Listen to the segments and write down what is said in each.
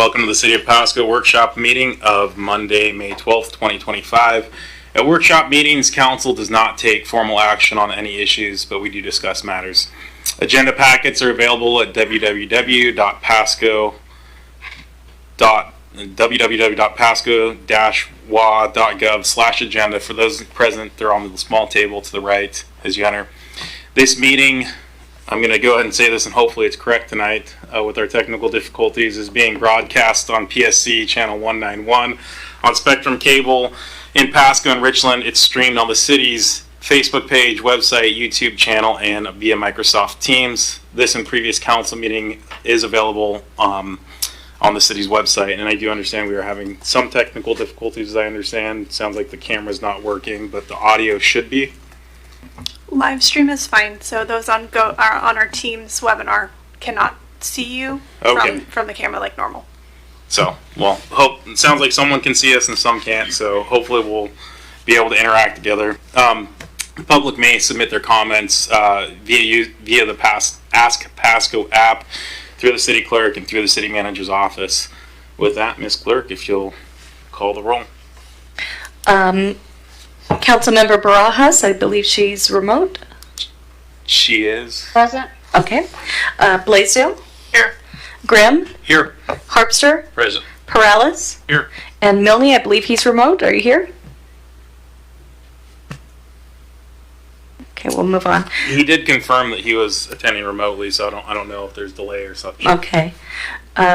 Welcome to the City of Pasco workshop meeting of Monday, May 12th, 2025. At workshop meetings, council does not take formal action on any issues, but we do discuss matters. Agenda packets are available at www.pasco.gov/agenda. For those present, they're on the small table to the right as you enter. This meeting, I'm going to go ahead and say this, and hopefully it's correct tonight with our technical difficulties, is being broadcast on PSC channel 191 on Spectrum Cable in Pasco and Richland. It's streamed on the city's Facebook page, website, YouTube channel, and via Microsoft Teams. This and previous council meeting is available on the city's website, and I do understand we are having some technical difficulties, as I understand. It sounds like the camera's not working, but the audio should be. Live stream is fine, so those on our Teams webinar cannot see you from the camera like normal. So, well, it sounds like someone can see us and some can't, so hopefully we'll be able to interact together. The public may submit their comments via the Ask Pasco app, through the city clerk, and through the city manager's office. With that, Ms. Clerk, if you'll call the roll. Councilmember Barajas, I believe she's remote. She is. Present. Okay. Blaisdell. Here. Grimm. Here. Harpster. Present. Perales. Here. And Milne, I believe he's remote. Are you here? Okay, we'll move on. He did confirm that he was attending remotely, so I don't know if there's delay or such. Okay.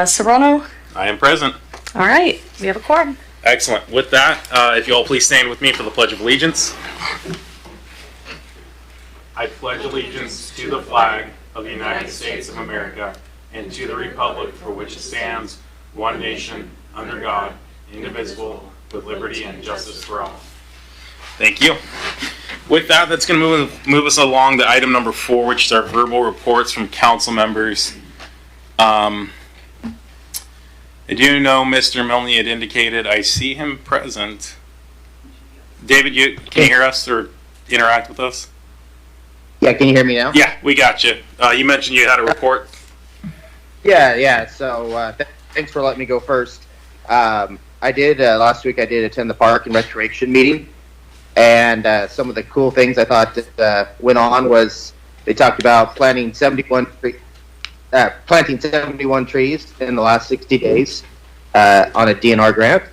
Serrano. I am present. All right. We have a quorum. Excellent. With that, if you all please stand with me for the Pledge of Allegiance. I pledge allegiance to the flag of the United States of America and to the republic for which it stands, one nation, under God, indivisible, with liberty and justice for all. Thank you. With that, that's going to move us along to item number 4, which is our verbal reports from council members. I do know Mr. Milne had indicated, I see him present. David, can you hear us or interact with us? Yeah, can you hear me now? Yeah, we got you. You mentioned you had a report. Yeah. So thanks for letting me go first. I did last week. I did attend the park and recreation meeting, and some of the cool things I thought that went on was they talked about planting 71 trees in the last 60 days on a DNR grant,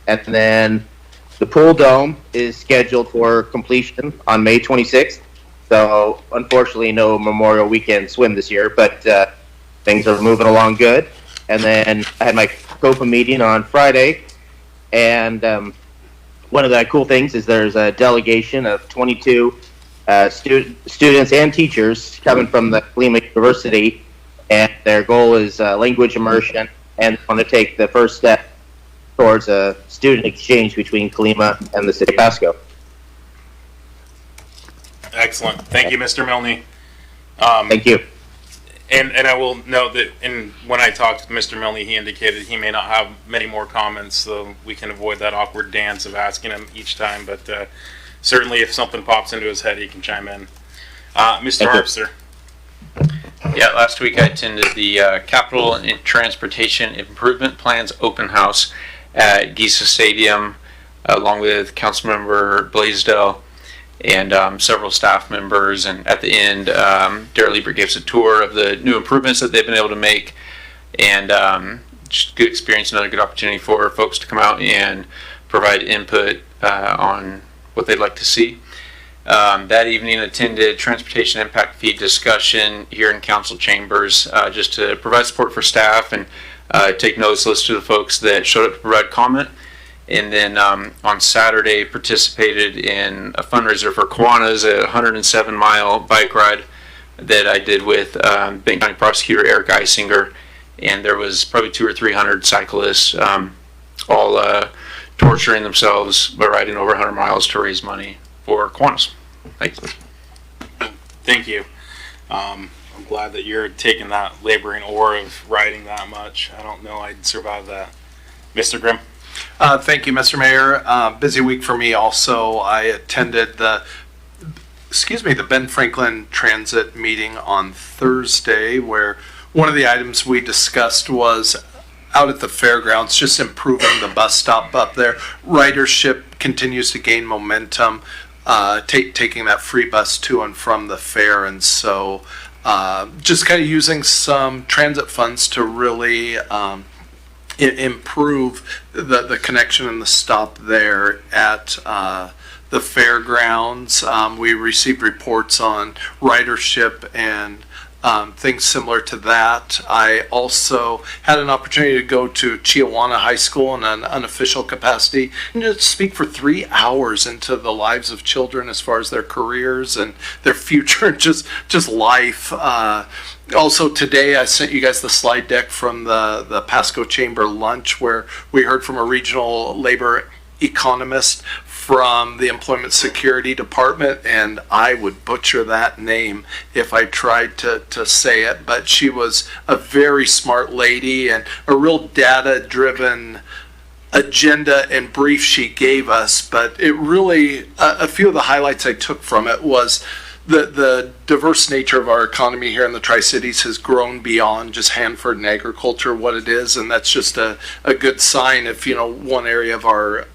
and then the pool dome is scheduled for completion on May 26th. So unfortunately, no Memorial Weekend swim this year, but things are moving along good. And then I had my COPA meeting on Friday, and one of the cool things is there's a delegation of 22 students and teachers coming from the Colima University, and their goal is language immersion, and want to take the first step towards a student exchange between Colima and the city of Pasco. Excellent. Thank you, Mr. Milne. Thank you. And I will note that when I talked with Mr. Milne, he indicated he may not have many more comments, so we can avoid that awkward dance of asking him each time. But certainly, if something pops into his head, he can chime in. Mr. Harpster. Yeah, last week I attended the Capital and Transportation Improvement Plans open house at Giza Stadium, along with Councilmember Blaisdell and several staff members. And at the end, Darrell Lieber gave us a tour of the new improvements that they've been able to make, and just a good experience, another good opportunity for folks to come out and provide input on what they'd like to see. That evening, attended transportation impact fee discussion here in council chambers, just to provide support for staff and take notes, listen to the folks that showed up to provide comment. And then on Saturday, participated in a fundraiser for Kiwanis, a 107-mile bike ride that I did with Benton County Prosecutor Eric Eisinger, and there was probably 200 or 300 cyclists, all torturing themselves by riding over 100 miles to raise money for Kiwanis. Thanks. Thank you. I'm glad that you're taking that laboring oar of riding that much. I don't know I'd survive that. Mr. Grimm. Thank you, Mr. Mayor. Busy week for me also. I attended the Ben Franklin Transit meeting on Thursday, where one of the items we discussed was out at the fairgrounds, just improving the bus stop up there. Ridership continues to gain momentum, taking that free bus to and from the fair. And so just kind of using some transit funds to really improve the connection and the stop there at the fairgrounds. We received reports on ridership and things similar to that. I also had an opportunity to go to Chiawana High School in an unofficial capacity and just speak for 3 hours into the lives of children as far as their careers and their future and just life. Also today I sent you guys the slide deck from the Pasco Chamber lunch where we heard from a regional labor economist from the Employment Security Department, and I would butcher that name if I tried to say it, but she was a very smart lady and a real data-driven agenda and brief she gave us. But it really, a few of the highlights I took from it was the diverse nature of our economy here in the Tri-Cities has grown beyond just Hanford and agriculture, what it is, and that's just a good sign if, one area of our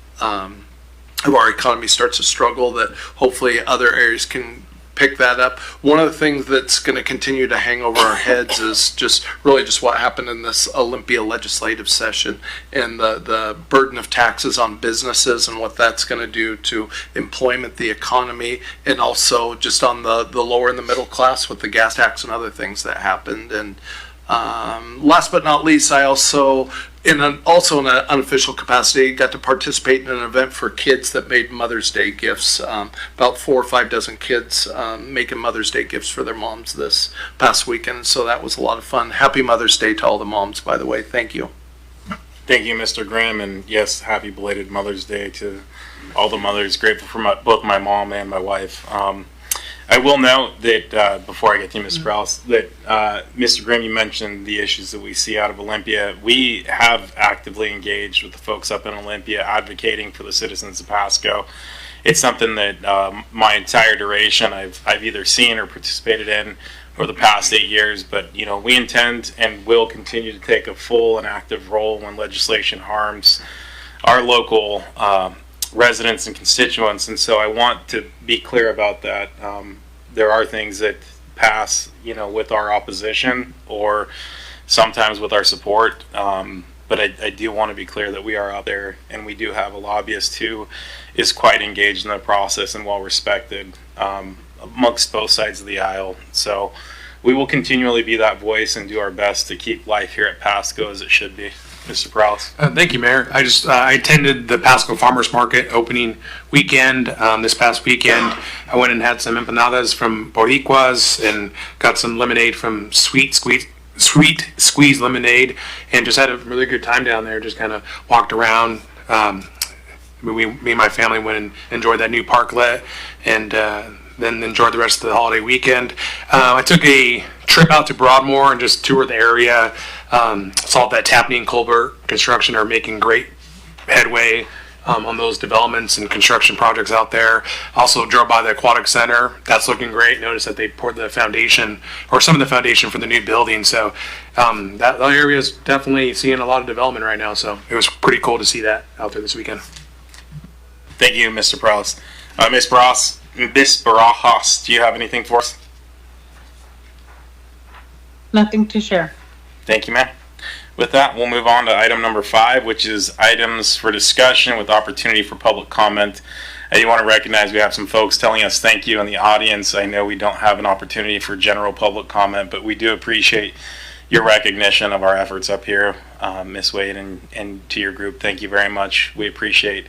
economy starts to struggle, that hopefully other areas can pick that up. One of the things that's going to continue to hang over our heads is just what happened in this Olympia legislative session and the burden of taxes on businesses and what that's going to do to employment, the economy, and also just on the lower and the middle class with the gas tax and other things that happened. And last but not least, I also in an unofficial capacity, got to participate in an event for kids that made Mother's Day gifts. About 4 or 5 dozen kids making Mother's Day gifts for their moms this past weekend. So that was a lot of fun. Happy Mother's Day to all the moms, by the way. Thank you. Thank you, Mr. Grimm, and yes, happy belated Mother's Day to all the mothers. Grateful for both my mom and my wife. I will note that before I get to you, Ms. Sprouse, that Mr. Grimm, you mentioned the issues that we see out of Olympia. We have actively engaged with the folks up in Olympia advocating for the citizens of Pasco. It's something that my entire duration I've either seen or participated in for the past 8 years, but we intend and will continue to take a full and active role when legislation harms our local residents and constituents. And so I want to be clear about that. There are things that pass, with our opposition or sometimes with our support. But I do want to be clear that we are out there and we do have a lobbyist who is quite engaged in the process and well respected amongst both sides of the aisle. So we will continually be that voice and do our best to keep life here at Pasco as it should be. Mr. Prowse. Thank you, Mayor. I attended the Pasco Farmers Market opening weekend this past weekend. I went and had some empanadas from Boricuas and got some lemonade from Sweet Squeeze Lemonade, and just had a really good time down there. Just kind of walked around. Me and my family went and enjoyed that new parklet, and then enjoyed the rest of the holiday weekend. I took a trip out to Broadmoor and just toured the area. Saw that Tapney and Colbert construction are making great headway on those developments and construction projects out there. Also drove by the Aquatic Center. That's looking great. Noticed that they poured the foundation, or some of the foundation, for the new building. So that area is definitely seeing a lot of development right now. So it was pretty cool to see that out there this weekend. Thank you, Mr. Prowse. Ms. Barajas, do you have anything for us? Nothing to share. Thank you, ma'am. With that, we'll move on to item number 5, which is items for discussion with opportunity for public comment. I do want to recognize we have some folks telling us thank you in the audience. I know we don't have an opportunity for general public comment, but we do appreciate your recognition of our efforts up here, Ms. Wade, and to your group. Thank you very much. We appreciate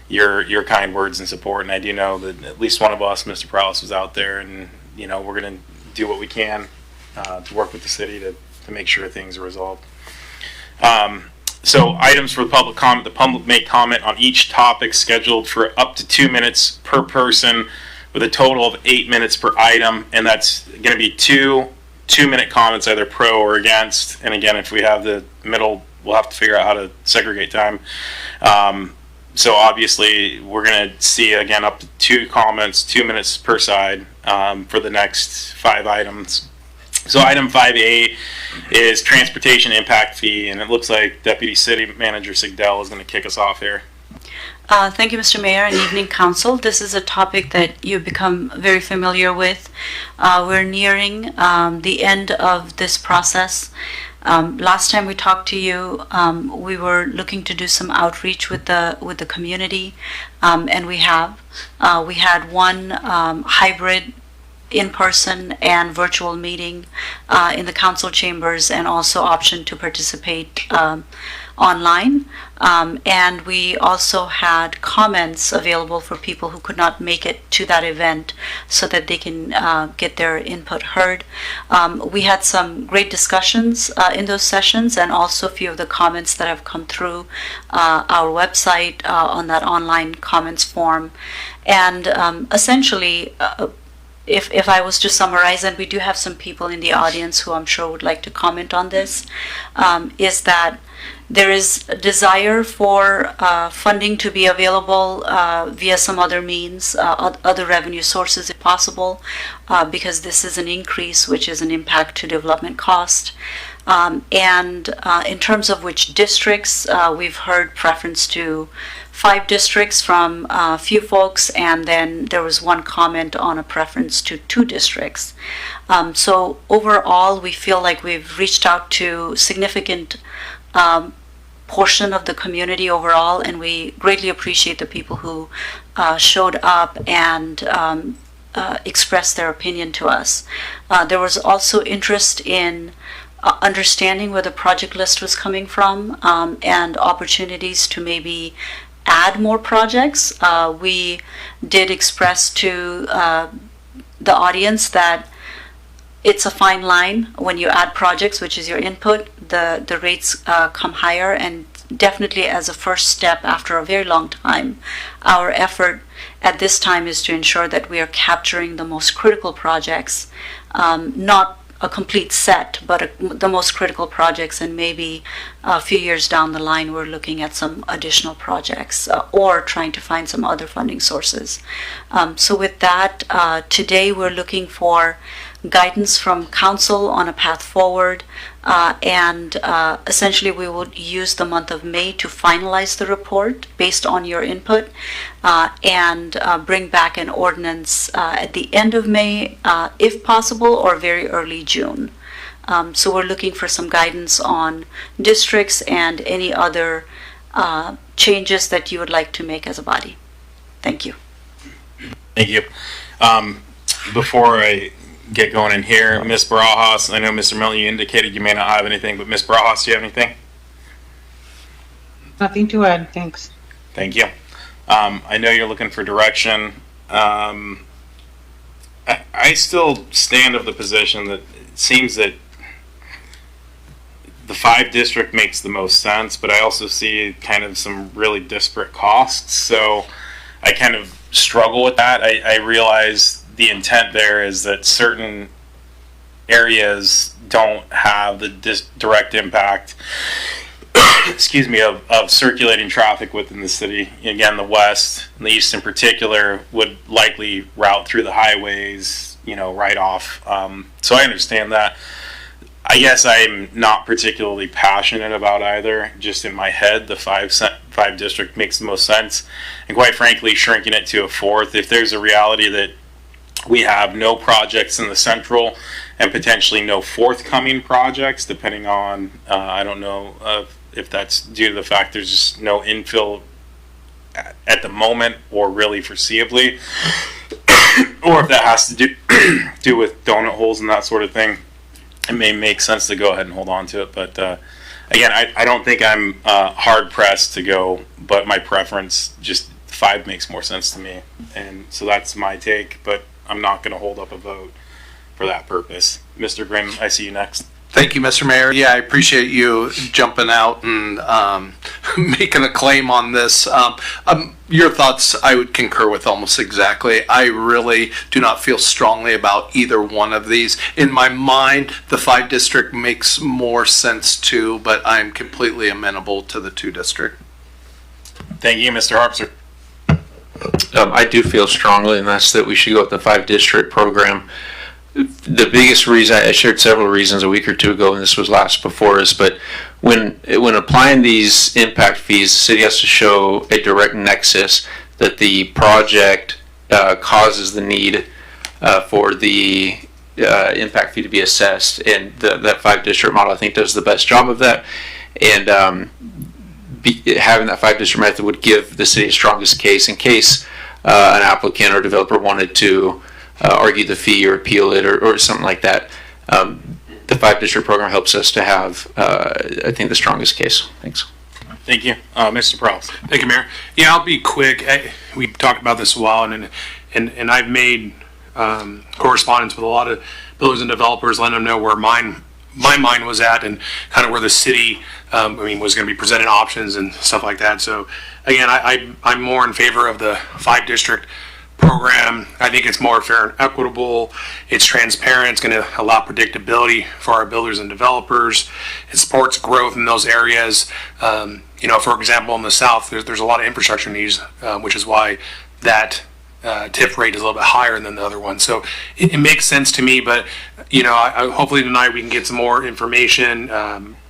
your kind words and support, and I do know that at least one of us, Mr. Prowse, was out there, and we're going to do what we can to work with the city to make sure things are resolved. So items for the public comment. The public may comment on each topic scheduled for up to 2 minutes per person with a total of 8 minutes per item, and that's going to be two-minute comments, either pro or against. And again, if we have the middle, we'll have to figure out how to segregate time. So obviously we're going to see, again, up to 2 comments, 2 minutes per side for the next 5 items. So item 5A is transportation impact fee, and it looks like Deputy City Manager Sigdell is going to kick us off here. Thank you, Mr. Mayor and Evening Council. This is a topic that you've become very familiar with. We're nearing the end of this process. Last time we talked to you, we were looking to do some outreach with the community, and we have. We had one hybrid in-person and virtual meeting in the council chambers, and also option to participate online. And we also had comments available for people who could not make it to that event so that they can get their input heard. We had some great discussions in those sessions, and also a few of the comments that have come through our website on that online comments form. And essentially, if I was to summarize, and we do have some people in the audience who I'm sure would like to comment on this, is that there is a desire for funding to be available via some other means, other revenue sources if possible, because this is an increase which is an impact to development cost. And in terms of which districts, we've heard preference to 5 districts from a few folks, and then there was one comment on a preference to 2 districts. So overall, we feel like we've reached out to significant portion of the community overall, and we greatly appreciate the people who showed up and expressed their opinion to us. There was also interest in understanding where the project list was coming from, and opportunities to maybe add more projects. We did express to the audience that it's a fine line when you add projects, which is your input. The rates come higher, and definitely as a first step after a very long time, our effort at this time is to ensure that we are capturing the most critical projects, not a complete set, but the most critical projects, and maybe a few years down the line we're looking at some additional projects or trying to find some other funding sources. So with that, today we're looking for guidance from council on a path forward, and essentially we will use the month of May to finalize the report based on your input, and bring back an ordinance at the end of May if possible, or very early June. So we're looking for some guidance on districts and any other changes that you would like to make as a body. Thank you. Thank you. Before I get going in here, Ms. Barajas, I know Mr. Milton, you indicated you may not have anything, but Ms. Barajas, do you have anything? Nothing to add, thanks. Thank you. I know you're looking for direction. I still stand of the position that it seems that the 5 district makes the most sense, but I also see kind of some really disparate costs. So I kind of struggle with that. I realize the intent there is that certain areas don't have the direct impact excuse me, of circulating traffic within the city. Again, the west and the east in particular would likely route through the highways, right off. So I understand that. I guess I'm not particularly passionate about either. Just in my head, the 5 district makes the most sense. And quite frankly, shrinking it to a 4th, if there's a reality that we have no projects in the central and potentially no forthcoming projects, depending on, I don't know if that's due to the fact there's just no infill at the moment or really foreseeably, or if that has to do with donut holes and that sort of thing, it may make sense to go ahead and hold on to it. But again, I don't think I'm hard pressed to go, but my preference, just 5 makes more sense to me. And so that's my take, but I'm not going to hold up a vote for that purpose. Mr. Grimm, I see you next. Thank you, Mr. Mayor. Yeah, I appreciate you jumping out and making a claim on this. Your thoughts, I would concur with almost exactly. I really do not feel strongly about either one of these. In my mind, the 5 district makes more sense too, but I'm completely amenable to the 2 district. Thank you, Mr. Harpster. I do feel strongly, and that's that we should go with the 5 district program. the biggest reason, I shared several reasons a week or two ago, and this was last before us, but when applying these impact fees, the city has to show a direct nexus that the project causes the need for the impact fee to be assessed, and that 5-district model, I think, does the best job of that. And having that 5-district method would give the city the strongest case in case an applicant or developer wanted to argue the fee or appeal it or something like that. The 5-district program helps us to have, I think, the strongest case. Thanks. Thank you. Mr. Prowse. Thank you, Mayor. Yeah, I'll be quick. We talked about this a while, and I've made correspondence with a lot of builders and developers, letting them know where my mind was at and kind of where the city, was going to be presented options and stuff like that. So again, I'm more in favor of the 5-district program. I think it's more fair and equitable. It's transparent. It's going to allow predictability for our builders and developers. It supports growth in those areas. For example, in the South, there's a lot of infrastructure needs, which is why that tip rate is a little bit higher than the other one. So it makes sense to me, but hopefully tonight we can get some more information.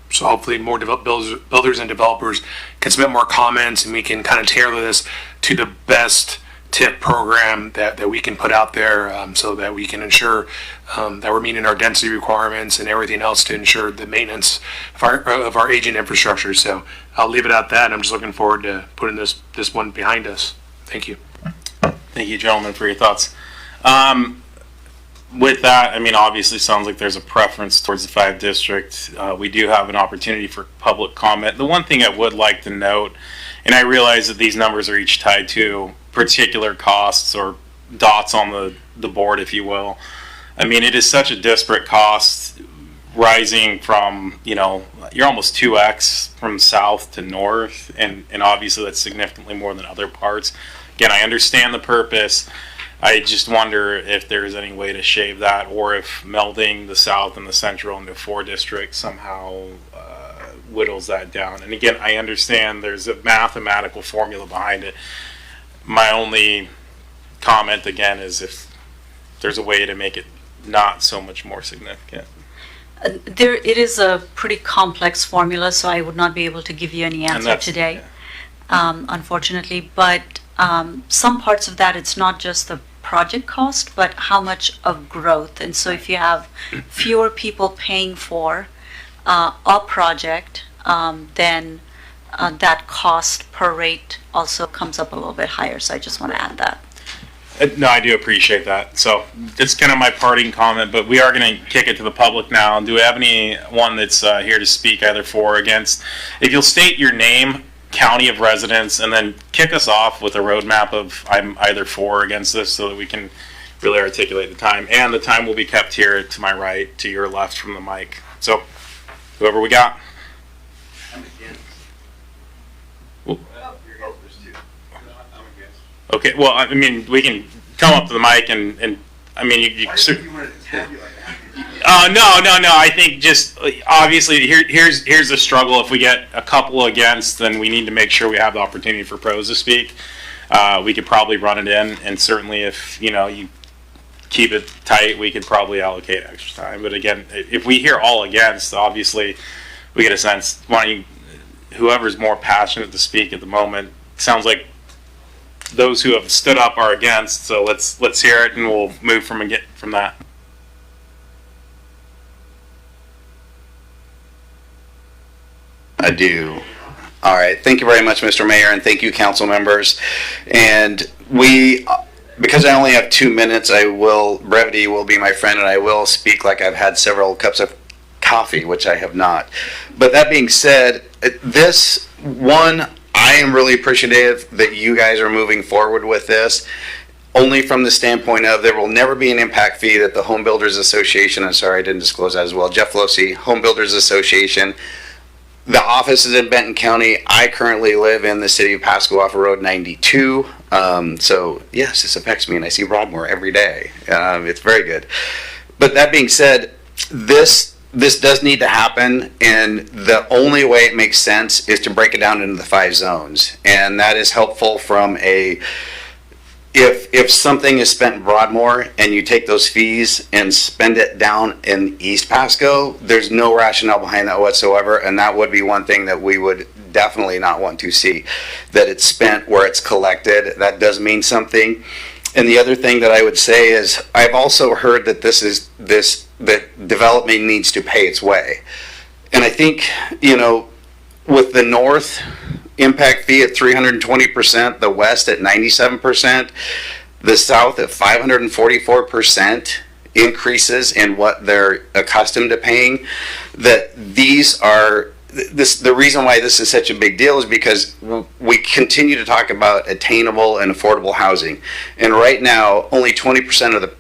So hopefully more builders and developers can submit more comments, and we can kind of tailor this to the best tip program that we can put out there, so that we can ensure that we're meeting our density requirements and everything else to ensure the maintenance of our aging infrastructure. So I'll leave it at that. I'm just looking forward to putting this one behind us. Thank you. Thank you, gentlemen, for your thoughts. With that, obviously sounds like there's a preference towards the 5-district. We do have an opportunity for public comment. The one thing I would like to note, and I realize that these numbers are each tied to particular costs or dots on the board, if you will. It is such a disparate cost, rising from, you're almost 2x from south to north, and obviously that's significantly more than other parts. Again, I understand the purpose. I just wonder if there's any way to shave that, or if melding the south and the central into 4-district somehow whittles that down. And again, I understand there's a mathematical formula behind it. My only comment, again, is if there's a way to make it not so much more significant. It is a pretty complex formula, so I would not be able to give you any answer today, unfortunately. But some parts of that, it's not just the project cost, but how much of growth. And so if you have fewer people paying for a project, then that cost per rate also comes up a little bit higher. So I just want to add that. No, I do appreciate that. So it's kind of my parting comment, but we are going to kick it to the public now. Do we have anyone that's here to speak either for or against? If you'll state your name, county of residence, and then kick us off with a roadmap of I'm either for or against this, so that we can really articulate the time. And the time will be kept here to my right, to your left from the mic. So whoever we got. Okay, well, we can come up to the mic and you no. I think just obviously here's the struggle. If we get a couple against, then we need to make sure we have the opportunity for pros to speak. We could probably run it in, and certainly if you keep it tight, we could probably allocate extra time. But again, if we hear all against, obviously we get a sense. Whoever's more passionate to speak at the moment, sounds like those who have stood up are against. So let's hear it, and we'll move from that. I do. All right. Thank you very much, Mr. Mayor, and thank you, council members. And because I only have 2 minutes, brevity will be my friend, and I will speak like I've had several cups of coffee, which I have not. But that being said, I am really appreciative that you guys are moving forward with this, only from the standpoint of there will never be an impact fee that the Home Builders Association, I'm sorry I didn't disclose that as well, Jeff Losi, Home Builders Association. The office is in Benton County. I currently live in the city of Pasco off of Road 92. So yes, this affects me, and I see Broadmoor every day. It's very good. But that being said, this does need to happen, and the only way it makes sense is to break it down into the 5 zones. And that is helpful from a if something is spent in Broadmoor and you take those fees and spend it down in East Pasco, there's no rationale behind that whatsoever, and that would be one thing that we would definitely not want to see, that it's spent where it's collected. That does mean something. And the other thing that I would say is, I've also heard that that development needs to pay its way. And I think, with the north impact fee at 320%, the west at 97%, the south at 544% increases in what they're accustomed to paying, that these are the reason why this is such a big deal is because we continue to talk about attainable and affordable housing. And right now, only 20% of the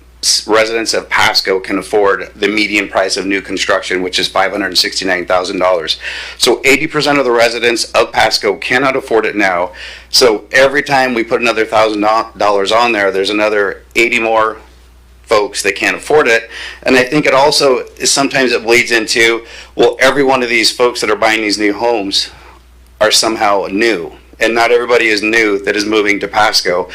residents of Pasco can afford the median price of new construction, which is $569,000. So 80% of the residents of Pasco cannot afford it now. So every time we put another $1,000 on there, there's another 80 more folks that can't afford it. And I think it also sometimes it bleeds into, well, every one of these folks that are buying these new homes are somehow new, and not everybody is new that is moving to Pasco.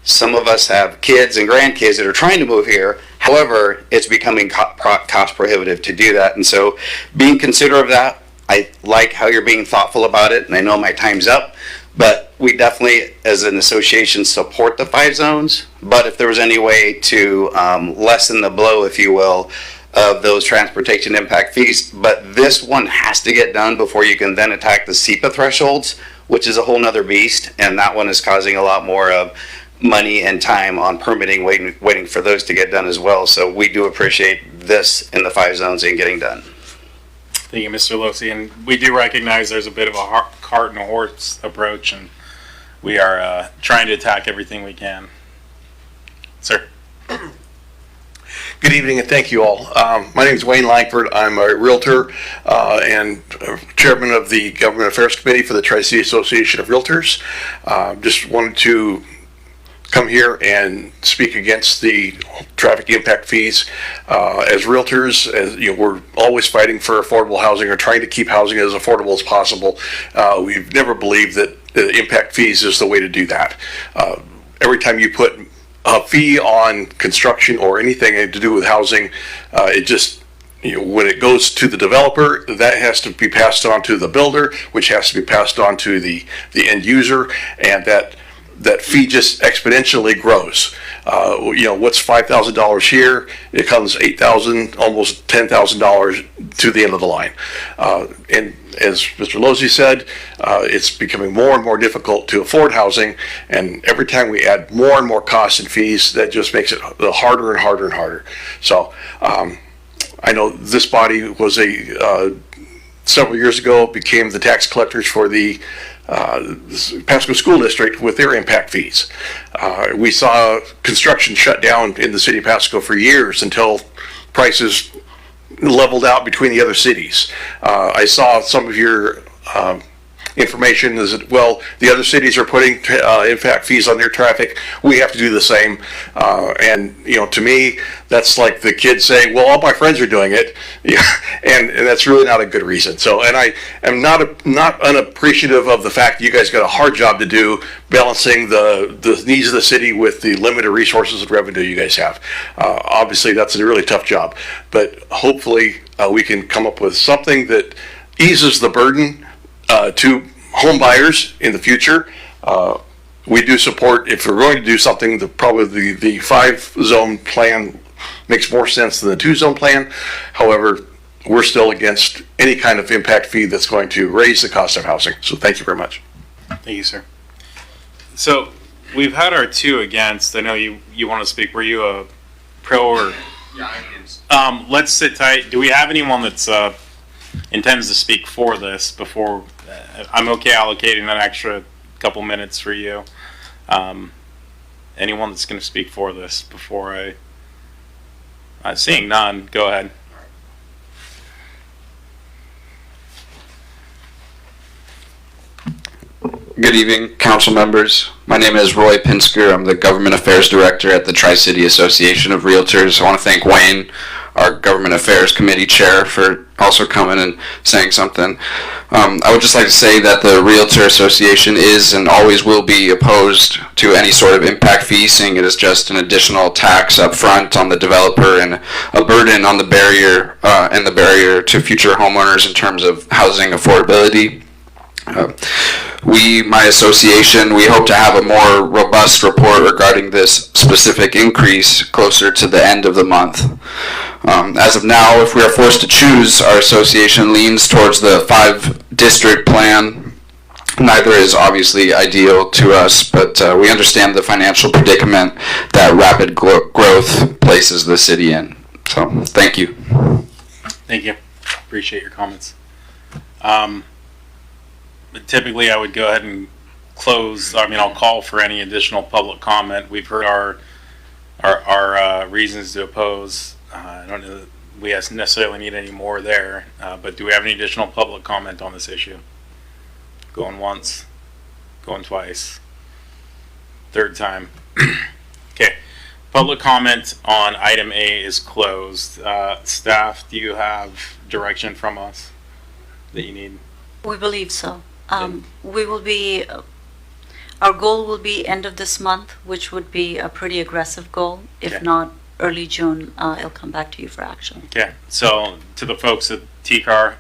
Some of us have kids and grandkids that are trying to move here. However, it's becoming cost prohibitive to do that. And so being considerate of that, I like how you're being thoughtful about it, and I know my time's up, but we definitely, as an association, support the 5 zones. But if there was any way to lessen the blow, if you will, of those transportation impact fees, but this one has to get done before you can then attack the SEPA thresholds, which is a whole nother beast, and that one is causing a lot more of money and time on permitting, waiting for those to get done as well. So we do appreciate this in the 5 zones and getting done. Thank you, Mr. Losi. And we do recognize there's a bit of a cart and a horse approach, and we are trying to attack everything we can. Sir. Good evening and thank you all. My name is Wayne Langford. I'm a realtor and chairman of the Government Affairs Committee for the Tri-City Association of Realtors. Just wanted to come here and speak against the traffic impact fees. As realtors, we're always fighting for affordable housing or trying to keep housing as affordable as possible. We've never believed that impact fees is the way to do that. Every time you put a fee on construction or anything to do with housing, it just, when it goes to the developer, that has to be passed on to the builder, which has to be passed on to the end user, and that fee just exponentially grows. What's $5,000 here, it comes $8,000, almost $10,000 to the end of the line. And as Mr. Losi said, it's becoming more and more difficult to afford housing, and every time we add more and more costs and fees, that just makes it harder and harder and harder. So I know this body was several years ago became the tax collectors for the Pasco School District with their impact fees. We saw construction shut down in the city of Pasco for years until prices leveled out between the other cities. I saw some of your information is that, well, the other cities are putting impact fees on their traffic. We have to do the same. And to me, that's like the kids saying, well, all my friends are doing it. Yeah, and that's really not a good reason. So, and I am not unappreciative of the fact that you guys got a hard job to do balancing the needs of the city with the limited resources and revenue you guys have. Obviously, that's a really tough job, but hopefully we can come up with something that eases the burden to home buyers in the future. We do support, if we're going to do something, probably the 5-zone plan makes more sense than the 2-zone plan. However, we're still against any kind of impact fee that's going to raise the cost of housing. So thank you very much. Thank you, sir. So we've had our 2 against. I know you want to speak. Were you a pro or? Yeah, I am. Let's sit tight. Do we have anyone that's intends to speak for this before? I'm okay allocating an extra couple minutes for you. Anyone that's going to speak for this before seeing none, go ahead. Good evening, council members. My name is Roy Pinsker. I'm the Government Affairs Director at the Tri-City Association of Realtors. I want to thank Wayne, our Government Affairs Committee Chair, for also coming and saying something. I would just like to say that the Realtor Association is and always will be opposed to any sort of impact fee, seeing it as just an additional tax up front on the developer and a burden on the barrier to future homeowners in terms of housing affordability. My association, we hope to have a more robust report regarding this specific increase closer to the end of the month. As of now, if we are forced to choose, our association leans towards the 5-district plan. Neither is obviously ideal to us, but we understand the financial predicament that rapid growth places the city in. So, thank you. Thank you. Appreciate your comments. Typically, I would go ahead and close. I'll call for any additional public comment. We've heard our reasons to oppose. I don't know that we necessarily need any more there, but do we have any additional public comment on this issue? Going once, going twice, third time. Okay, public comment on item A is closed. Staff, do you have direction from us that you need? We believe so. We will be, our goal will be end of this month, which would be a pretty aggressive goal. If not early June, it'll come back to you for action. Okay, so to the folks at TCAR,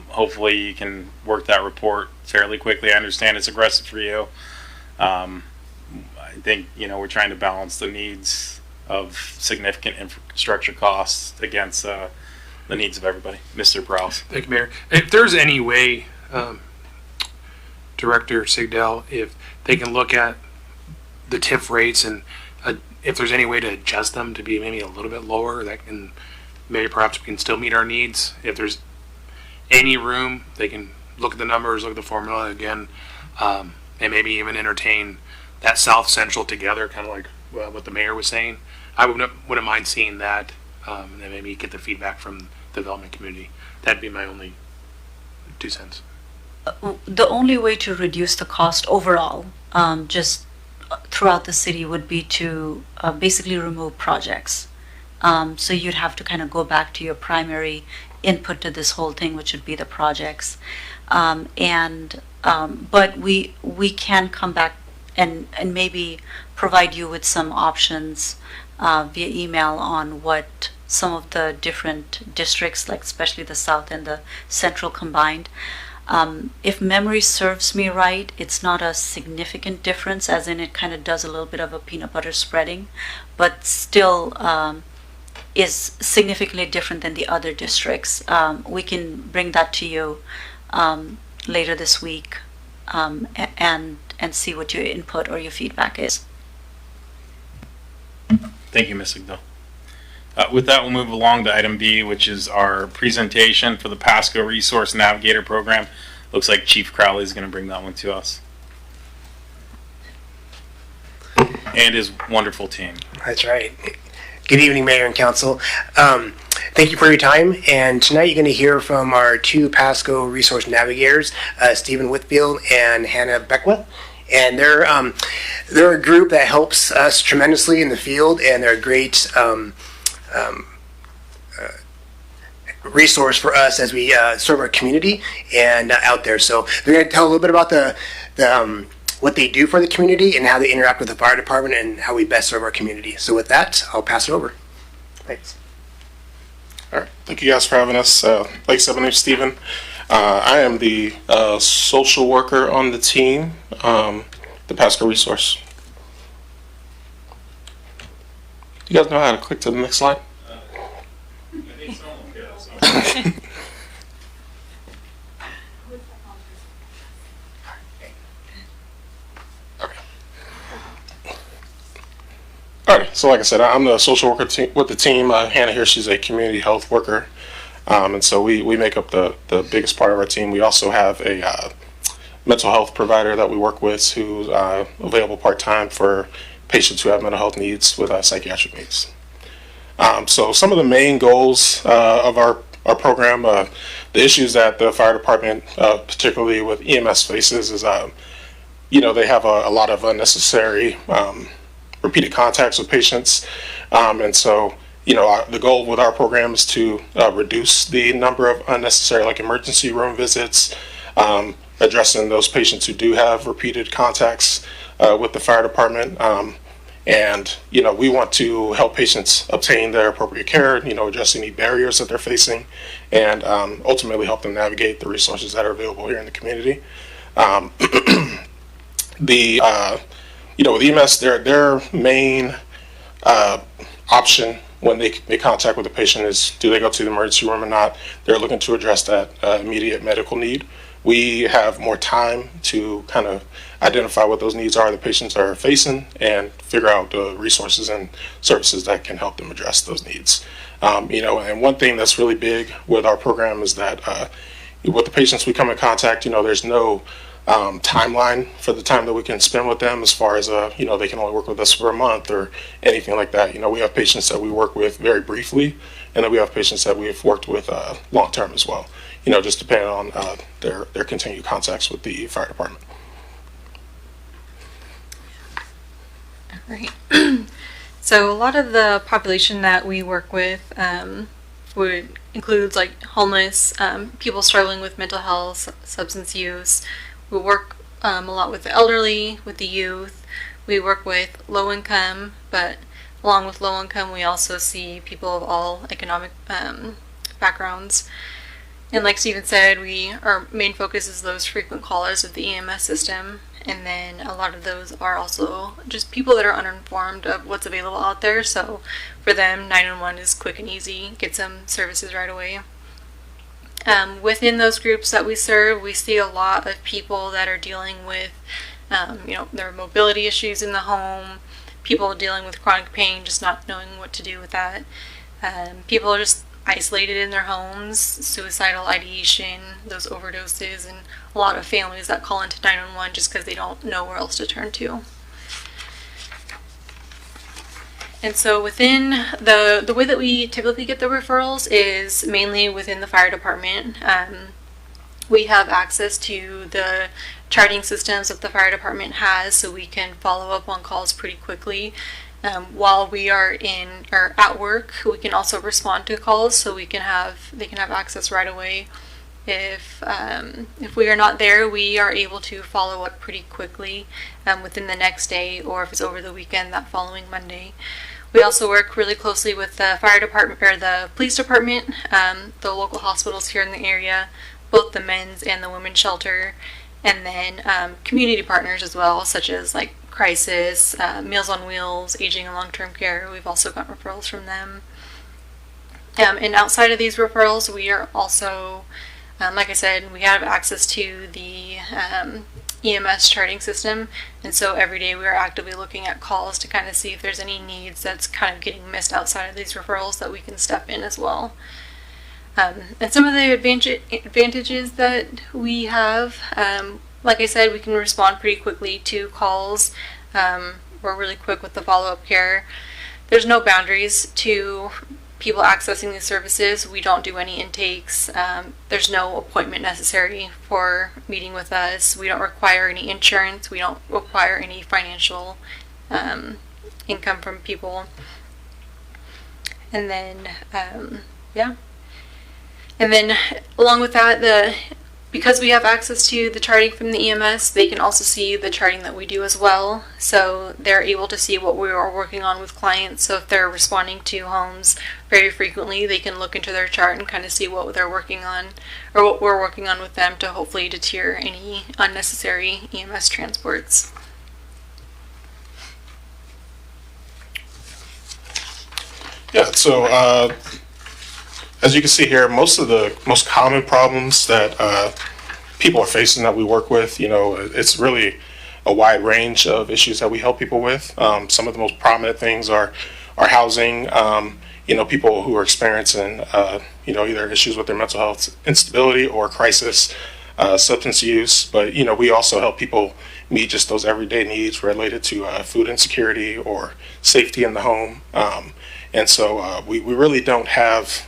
hopefully you can work that report fairly quickly. I understand it's aggressive for you. I think, we're trying to balance the needs of significant infrastructure costs against the needs of everybody. Mr. Prowse. Thank you, Mayor. If there's any way, Director Sigdell, if they can look at the TIF rates and if there's any way to adjust them to be maybe a little bit lower, that can maybe perhaps we can still meet our needs. If there's any room, they can look at the numbers, look at the formula again, and maybe even entertain that South Central together, kind of like what the mayor was saying. I wouldn't mind seeing that, and then maybe get the feedback from the development community. That'd be my only 2 cents. The only way to reduce the cost overall, just throughout the city, would be to basically remove projects. So you'd have to kind of go back to your primary input to this whole thing, which would be the projects. But we can come back and maybe provide you with some options via email on what some of the different districts, like especially the South and the Central combined. If memory serves me right, it's not a significant difference, as in it kind of does a little bit of a peanut butter spreading, but still is significantly different than the other districts. We can bring that to you later this week and see what your input or your feedback is. Thank you, Ms. Sigdell. With that, we'll move along to item B, which is our presentation for the Pasco Resource Navigator Program. Looks like Chief Crowley is going to bring that one to us. And his wonderful team. That's right. Good evening, Mayor and Council. Thank you for your time. And tonight you're going to hear from our 2 Pasco Resource Navigators, Stephen Whitfield and Hannah Beckwith. And they're a group that helps us tremendously in the field, and they're a great resource for us as we serve our community and out there. So they're going to tell a little bit about the what they do for the community and how they interact with the fire department and how we best serve our community. So with that, I'll pass it over. Thanks. All right. Thank you guys for having us. Like I said, my name's Stephen. I am the social worker on the team, the Pasco Resource. Do you guys know how to click to the next slide? All right, so like I said, I'm the social worker with the team. Hannah here, she's a community health worker. And so we make up the biggest part of our team. We also have a mental health provider that we work with who's available part-time for patients who have mental health needs with psychiatric needs. So some of the main goals of our program, the issues that the fire department, particularly with EMS faces, is they have a lot of unnecessary repeated contacts with patients, and so the goal with our program is to reduce the number of unnecessary emergency room visits, addressing those patients who do have repeated contacts with the fire department. And, we want to help patients obtain their appropriate care, address any barriers that they're facing, and ultimately help them navigate the resources that are available here in the community. With EMS, their main option when they make contact with the patient is, do they go to the emergency room or not? They're looking to address that immediate medical need. We have more time to kind of identify what those needs are the patients are facing and figure out the resources and services that can help them address those needs. And one thing that's really big with our program is that with the patients we come in contact, there's no timeline for the time that we can spend with them as far as, they can only work with us for a month or anything like that. We have patients that we work with very briefly, and then we have patients that we've worked with long term as well, just depending on their continued contacts with the fire department. Right. So a lot of the population that we work with includes like homeless, people struggling with mental health, substance use. We work a lot with the elderly, with the youth. We work with low income, but along with low income, we also see people of all economic backgrounds. And like Stephen said, our main focus is those frequent callers of the EMS system. And then a lot of those are also just people that are uninformed of what's available out there. So for them, 911 is quick and easy, get some services right away. Within those groups that we serve, we see a lot of people that are dealing with, their mobility issues in the home, people dealing with chronic pain, just not knowing what to do with that. People are just isolated in their homes, suicidal ideation, those overdoses, and a lot of families that call into 911 just because they don't know where else to turn to. And so within the way that we typically get the referrals is mainly within the fire department. We have access to the charting systems that the fire department has, so we can follow up on calls pretty quickly. While we are at work, we can also respond to calls, so they can have access right away. If we are not there, we are able to follow up pretty quickly within the next day, or if it's over the weekend, that following Monday. We also work really closely with the fire department or the police department, the local hospitals here in the area, both the men's and the women's shelter, and then community partners as well, such as like Crisis, Meals on Wheels, Aging and Long-Term Care. We've also got referrals from them. And outside of these referrals, we are also, like I said, we have access to the EMS charting system, and so every day we are actively looking at calls to kind of see if there's any needs that's kind of getting missed outside of these referrals that we can step in as well. And some of the advantages that we have, like I said, we can respond pretty quickly to calls. We're really quick with the follow-up care. There's no boundaries to people accessing these services. We don't do any intakes. There's no appointment necessary for meeting with us. We don't require any insurance. We don't require any financial income from people. And then, And then along with that, because we have access to the charting from the EMS, they can also see the charting that we do as well. So they're able to see what we are working on with clients. So if they're responding to homes very frequently, they can look into their chart and kind of see what they're working on or what we're working on with them to hopefully deter any unnecessary EMS transports. Yeah, so as you can see here, most of the most common problems that people are facing that we work with, it's really a wide range of issues that we help people with. Some of the most prominent things are housing, people who are experiencing, either issues with their mental health instability or crisis, substance use. But, we also help people meet just those everyday needs related to food insecurity or safety in the home. And so we really don't have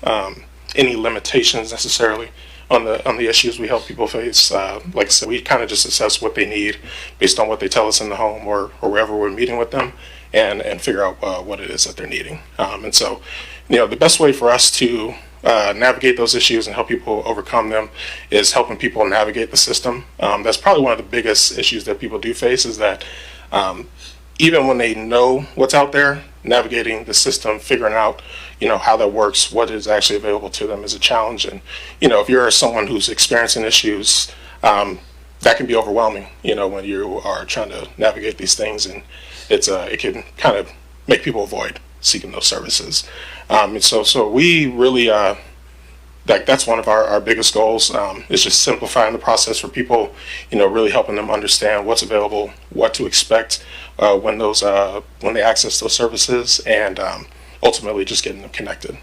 any limitations necessarily on the issues we help people face. Like I said, we kind of just assess what they need based on what they tell us in the home or wherever we're meeting with them, and figure out what it is that they're needing. And so, the best way for us to navigate those issues and help people overcome them is helping people navigate the system. That's probably one of the biggest issues that people do face, is that even when they know what's out there, navigating the system, figuring out, how that works, what is actually available to them is a challenge. And, if you're someone who's experiencing issues, that can be overwhelming, when you are trying to navigate these things, and it can kind of make people avoid seeking those services. And so we really, that's one of our biggest goals, is just simplifying the process for people, really helping them understand what's available, what to expect when they access those services, and ultimately just getting them connected.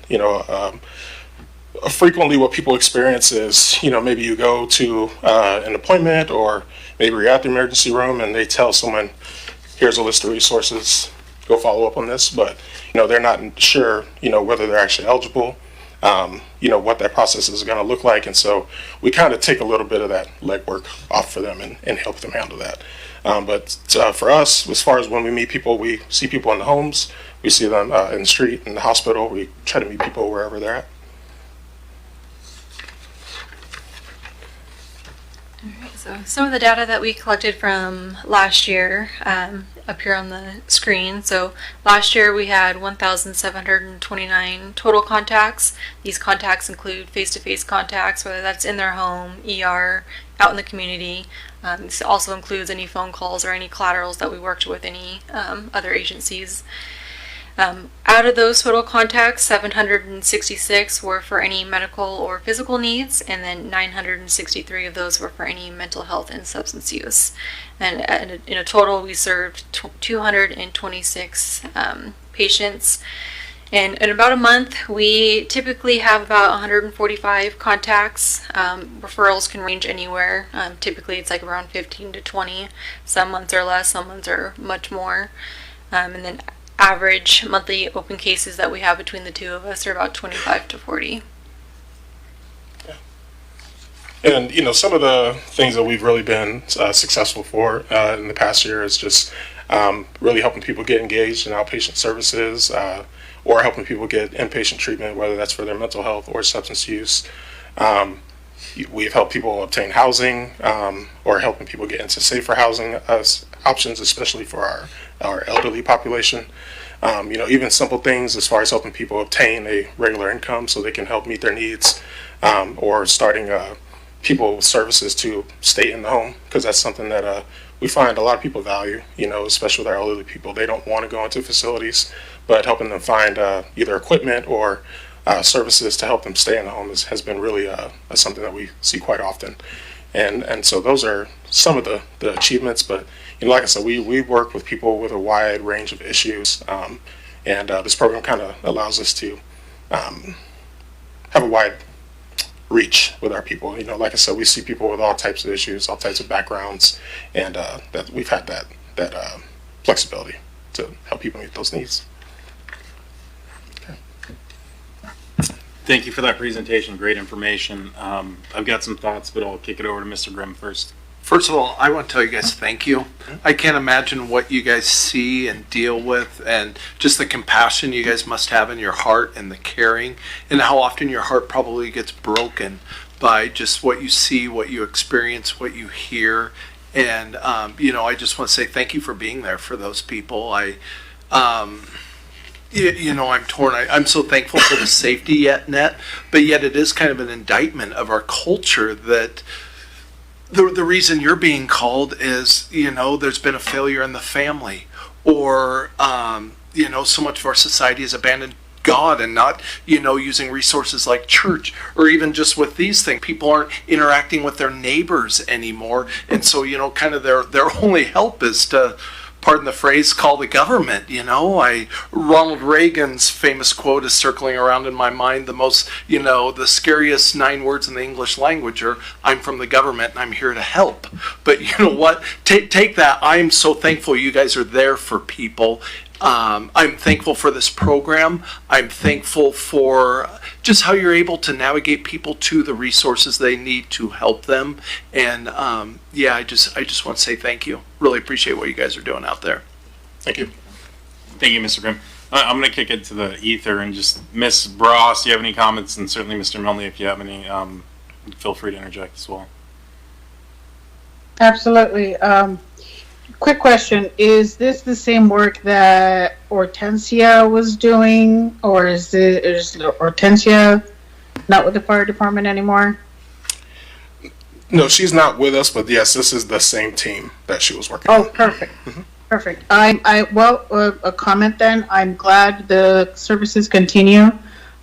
Frequently what people experience is, maybe you go to an appointment, or maybe you're at the emergency room and they tell someone, here's a list of resources, go follow up on this, but they're not sure, whether they're actually eligible, what that process is going to look like. And so we kind of take a little bit of that legwork off for them and help them handle that. But for us, as far as when we meet people, we see people in the homes, we see them in the street, in the hospital, we try to meet people wherever they're at. So some of the data that we collected from last year up here on the screen. So last year we had 1,729 total contacts. These contacts include face-to-face contacts, whether that's in their home, ER, out in the community. This also includes any phone calls or any collaterals that we worked with any other agencies. Out of those total contacts, 766 were for any medical or physical needs, and then 963 of those were for any mental health and substance use. And in a total, we served 226 patients. And in about a month, we typically have about 145 contacts. Referrals can range anywhere. Typically, it's like around 15 to 20. Some months are less, some months are much more. And then average monthly open cases that we have between the two of us are about 25 to 40. Yeah. And some of the things that we've really been successful for in the past year is just really helping people get engaged in outpatient services, or helping people get inpatient treatment, whether that's for their mental health or substance use. We've helped people obtain housing, or helping people get into safer housing options, especially for our elderly population. Even simple things as far as helping people obtain a regular income so they can help meet their needs, or starting people with services to stay in the home, because that's something that we find a lot of people value, especially with our elderly people. They don't want to go into facilities, but helping them find either equipment or services to help them stay in the home has been really something that we see quite often. And so those are some of the achievements, but like I said, we work with people with a wide range of issues, and this program kind of allows us to have a wide reach with our people. Like I said, we see people with all types of issues, all types of backgrounds, and that we've had that flexibility to help people meet those needs. Thank you for that presentation. Great information. I've got some thoughts, but I'll kick it over to Mr. Grimm first. First of all, I want to tell you guys thank you. I can't imagine what you guys see and deal with, and just the compassion you guys must have in your heart, and the caring, and how often your heart probably gets broken by just what you see, what you experience, what you hear. And, I just want to say thank you for being there for those people. I'm torn. I'm so thankful for the safety net, but yet it is kind of an indictment of our culture that the reason you're being called is, there's been a failure in the family, or, so much of our society has abandoned God and not, using resources like church, or even just with these things. People aren't interacting with their neighbors anymore. And so, kind of their only help is to, pardon the phrase, call the government. Ronald Reagan's famous quote is circling around in my mind. The most, the scariest 9 words in the English language are, I'm from the government and I'm here to help. But you know what? Take that. I'm so thankful you guys are there for people. I'm thankful for this program. I'm thankful for just how you're able to navigate people to the resources they need to help them. And I just want to say thank you. Really appreciate what you guys are doing out there. Thank you. Thank you, Mr. Grimm. I'm going to kick it to the ether and just Ms. Bross, do you have any comments? And certainly Mr. Milne, if you have any, feel free to interject as well. Absolutely. Quick question. Is this the same work that Hortensia was doing, or is Hortensia not with the fire department anymore? No, she's not with us, but yes, this is the same team that she was working Oh, on. perfect. Perfect. A comment then. I'm glad the services continue.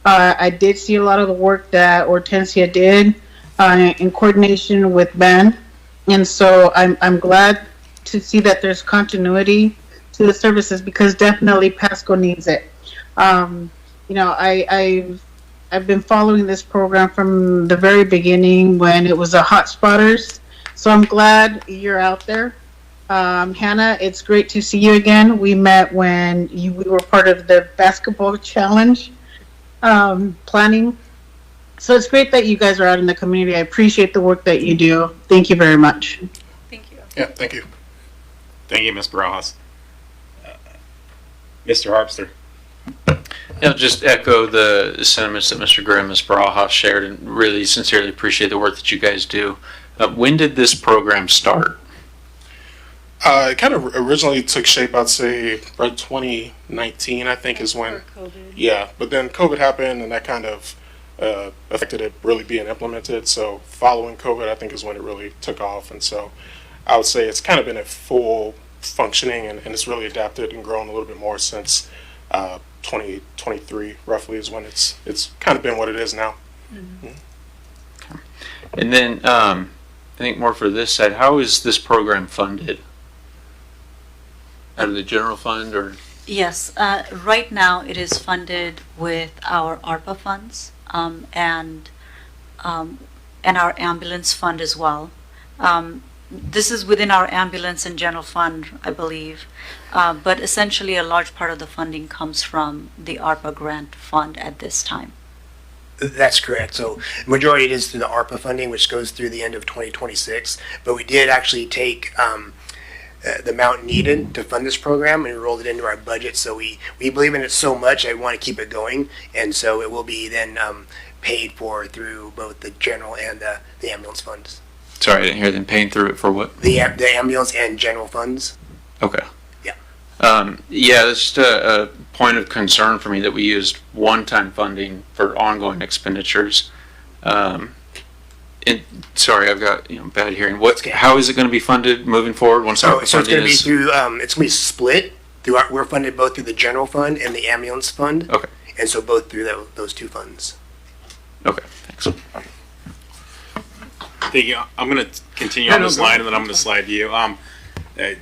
I did see a lot of the work that Hortensia did in coordination with Ben, and so I'm glad to see that there's continuity to the services, because definitely Pasco needs it. I've been following this program from the very beginning when it was a hot spotters, so I'm glad you're out there. Hannah, it's great to see you again. We met when we were part of the basketball challenge planning. So it's great that you guys are out in the community. I appreciate the work that you do. Thank you very much. Thank you. Yeah, thank you. Thank you, Ms. Barajas. Mr. Harpster. I'll just echo the sentiments that Mr. Grimm and Ms. Barajas shared, and really sincerely appreciate the work that you guys do. When did this program start? It kind of originally took shape, I'd say, right 2019, I think, is when. Yeah, but then COVID happened, and that kind of affected it really being implemented. So following COVID, I think, is when it really took off. And so I would say it's kind of been at full functioning, and it's really adapted and grown a little bit more since 2023, roughly, is when it's kind of been what it is now. Mm-hmm. And then I think more for this side, how is this program funded? Out of the general fund, or? Yes, right now it is funded with our ARPA funds and our ambulance fund as well. This is within our ambulance and general fund, I believe, but essentially a large part of the funding comes from the ARPA grant fund at this time. That's correct. So majority it is through the ARPA funding, which goes through the end of 2026. But we did actually take the amount needed to fund this program and rolled it into our budget. So we believe in it so much, I want to keep it going. And so it will be then paid for through both the general and the ambulance funds. Sorry, I didn't hear them paying through it for what? The ambulance and general funds. Okay. Yeah. Yeah, that's just a point of concern for me that we used one-time funding for ongoing expenditures. Sorry, I've got bad hearing. How is it going to be funded moving forward once our So it's going to be through. It's going to be split. We're funded both through the general fund and the ambulance fund. Okay. And so both through those two funds. Okay. Thanks. Thank you. I'm going to continue on this line, and then I'm going to slide to you.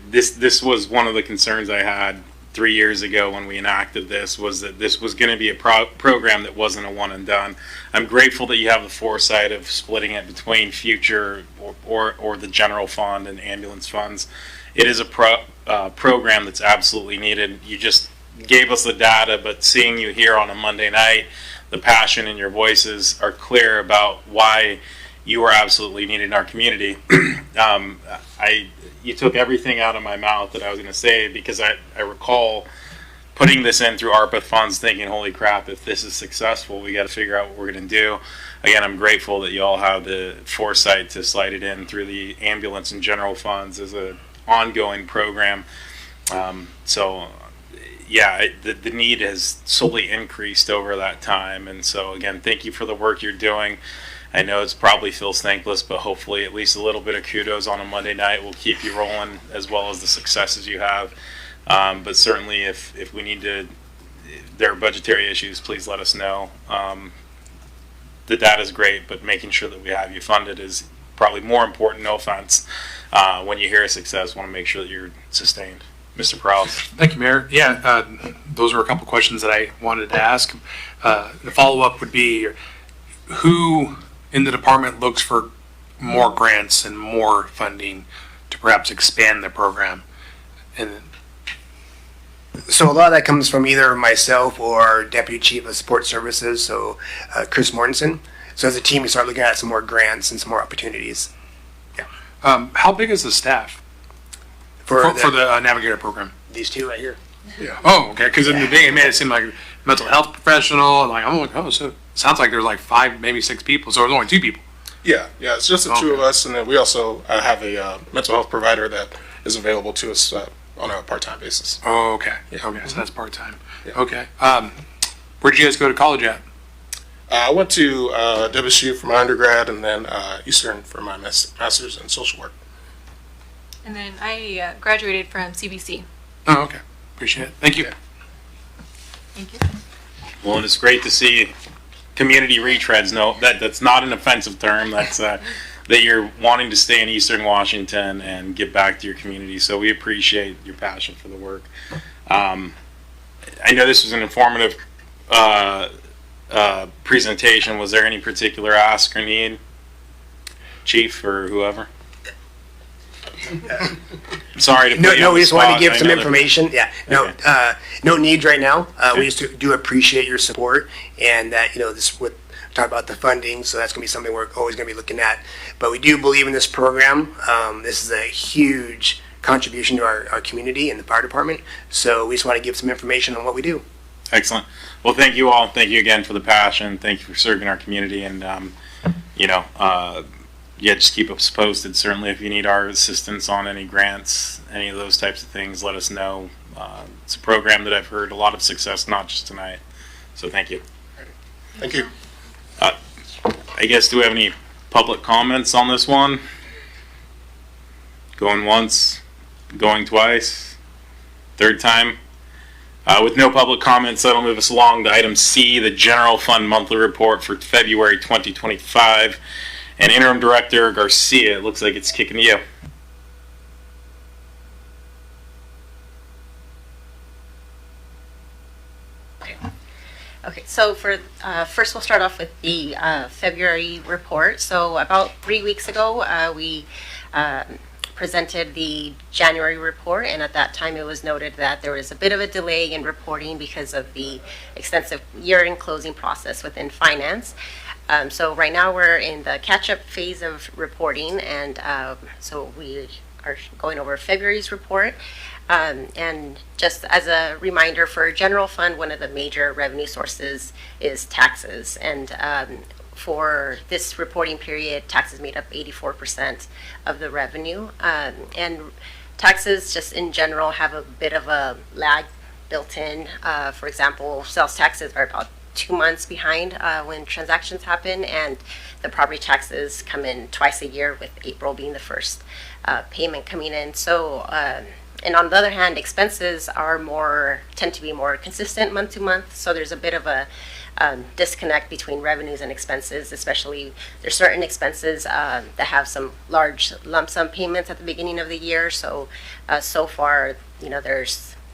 This was one of the concerns I had 3 years ago when we enacted this, was that this was going to be a program that wasn't a one and done. I'm grateful that you have the foresight of splitting it between future or the general fund and ambulance funds. It is a program that's absolutely needed. You just gave us the data, but seeing you here on a Monday night, the passion in your voices are clear about why you are absolutely needed in our community. You took everything out of my mouth that I was going to say, because I recall putting this in through ARPA funds thinking, holy crap, if this is successful, we got to figure out what we're going to do. Again, I'm grateful that you all have the foresight to slide it in through the ambulance and general funds as an ongoing program. The need has solely increased over that time. And so, again, thank you for the work you're doing. I know it probably feels thankless, but hopefully at least a little bit of kudos on a Monday night will keep you rolling, as well as the successes you have. But certainly if we need to, if there are budgetary issues, please let us know. The data is great, but making sure that we have you funded is probably more important, no offense. When you hear a success, want to make sure that you're sustained. Mr. Prowse. Thank you, Mayor. Yeah, those were a couple questions that I wanted to ask. The follow-up would be, who in the department looks for more grants and more funding to perhaps expand the program? And so a lot of that comes from either myself or our Deputy Chief of Support Services, so Chris Mortensen. So as a team, we start looking at some more grants and some more opportunities. Yeah. How big is the staff for the Navigator program? These two right here. Yeah. Oh, okay. Because in the day, it made it seem like a mental health professional, and like I'm like, oh, so it sounds like there's like 5, maybe 6 people. So there's only 2 people. Yeah, it's just the two of us, and then we also have a mental health provider that is available to us on a part-time basis. Oh, okay. Yeah. Okay, so that's part time. Yeah. Okay. Where'd you guys go to college at? I went to WSU for my undergrad, and then Eastern for my master's in social work. And then I graduated from CBC. Oh, okay. Appreciate it. Thank you. Thank you. Well, and it's great to see community retreads. No, that's not an offensive term. That's that you're wanting to stay in Eastern Washington and give back to your community. So we appreciate your passion for the work. I know this was an informative presentation. Was there any particular ask or need, Chief or whoever? Sorry to put you on we the just wanted to spot. give I some know that- information. Yeah, no, Okay. no needs right now. We just do appreciate your support, and that this would talk about the funding. So that's going to be something we're always going to be looking at. But we do believe in this program. This is a huge contribution to our community and the fire department. So we just want to give some information on what we do. Excellent. Well, thank you all. Thank you again for the passion. Thank you for serving our community. And, just keep us posted. Certainly, if you need our assistance on any grants, any of those types of things, let us know. It's a program that I've heard a lot of success, not just tonight. So thank you. Thank you. I guess, do we have any public comments on this one? Going once, going twice, third time? With no public comments, that'll move us along to item C, the General Fund Monthly Report for February 2025. And Interim Director Garcia, it looks like it's kicking to you. Okay, so for first we'll start off with the February report. So about 3 weeks ago, we presented the January report, and at that time it was noted that there was a bit of a delay in reporting because of the extensive year-end closing process within finance. So right now we're in the catch-up phase of reporting, and so we are going over February's report. And just as a reminder, for general fund, one of the major revenue sources is taxes. And for this reporting period, taxes made up 84% of the revenue. And taxes just in general have a bit of a lag built in. For example, sales taxes are about 2 months behind when transactions happen, and the property taxes come in twice a year, with April being the first payment coming in. So and on the other hand, expenses tend to be more consistent month to month. So there's a bit of a disconnect between revenues and expenses. Especially there's certain expenses that have some large lump sum payments at the beginning of the year. So so far,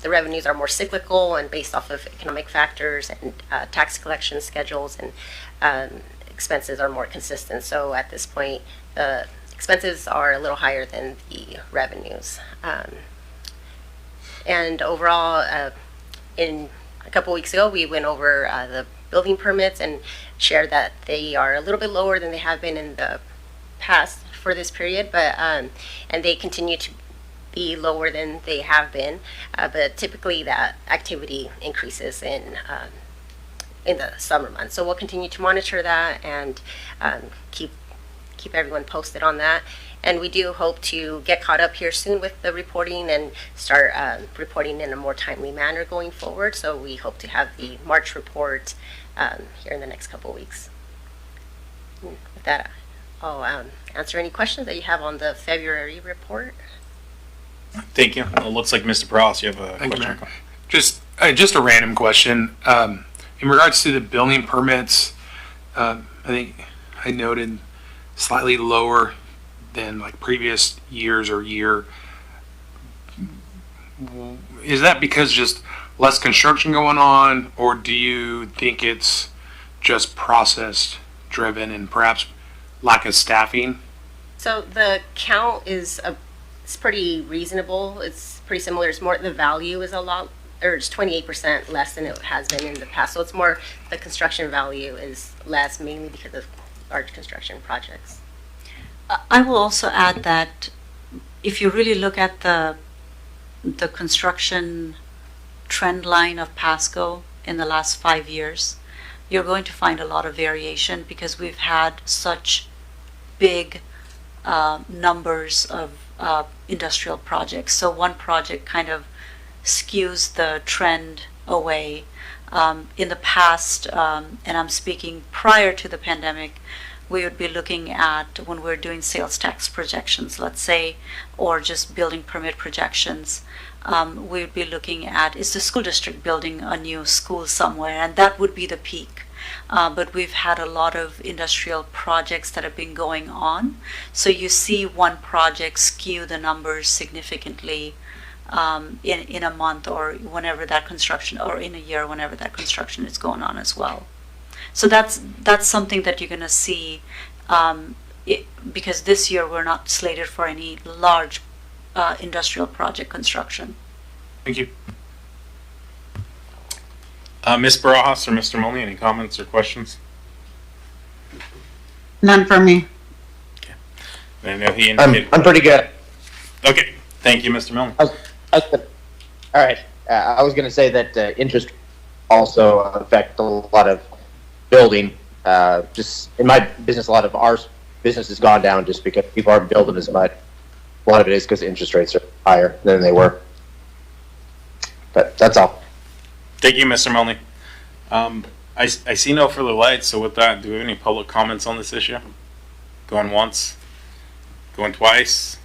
the revenues are more cyclical and based off of economic factors and tax collection schedules, and expenses are more consistent. So at this point, the expenses are a little higher than the revenues. And overall, in a couple weeks ago, we went over the building permits and shared that they are a little bit lower than they have been in the past for this period, but and they continue to be lower than they have been. But typically, that activity increases in the summer months. So we'll continue to monitor that and keep everyone posted on that. And we do hope to get caught up here soon with the reporting and start reporting in a more timely manner going forward. So we hope to have the March report here in the next couple of weeks. With that, I'll answer any questions that you have on the February report. Thank you. It looks like Mr. Perales, you have a Thank you, question. Mayor. Just a random question. In regards to the building permits, I think I noted slightly lower than like previous years or year. Is that because just less construction going on, or do you think it's just process driven and perhaps lack of staffing? So the count is it's pretty reasonable. It's pretty similar. It's more, the value is a lot, or it's 28% less than it has been in the past. So it's more, the construction value is less, mainly because of large construction projects. I will also add that if you really look at the construction trend line of Pasco in the last 5 years, you're going to find a lot of variation because we've had such big numbers of industrial projects. So one project kind of skews the trend away. In the past, and I'm speaking prior to the pandemic, we would be looking at when we're doing sales tax projections, let's say, or just building permit projections, we would be looking at, is the school district building a new school somewhere? And that would be the peak. But we've had a lot of industrial projects that have been going on. So you see one project skew the numbers significantly in a month or whenever that construction, or in a year whenever that construction is going on as well. So that's something that you're going to see because this year we're not slated for any large industrial project construction. Thank you. Ms. Barajas or Mr. Mulney, any comments or questions? None for me. I know he indicated. I'm pretty good. Okay, thank you, Mr. Mulney. All right. I was going to say that interest also affect a lot of building. Just in my business, a lot of our business has gone down just because people aren't building as much. A lot of it is because interest rates are higher than they were. But that's all. Thank you, Mr. Mulney. I see no further lights, so with that, do we have any public comments on this issue? Going once? Going twice?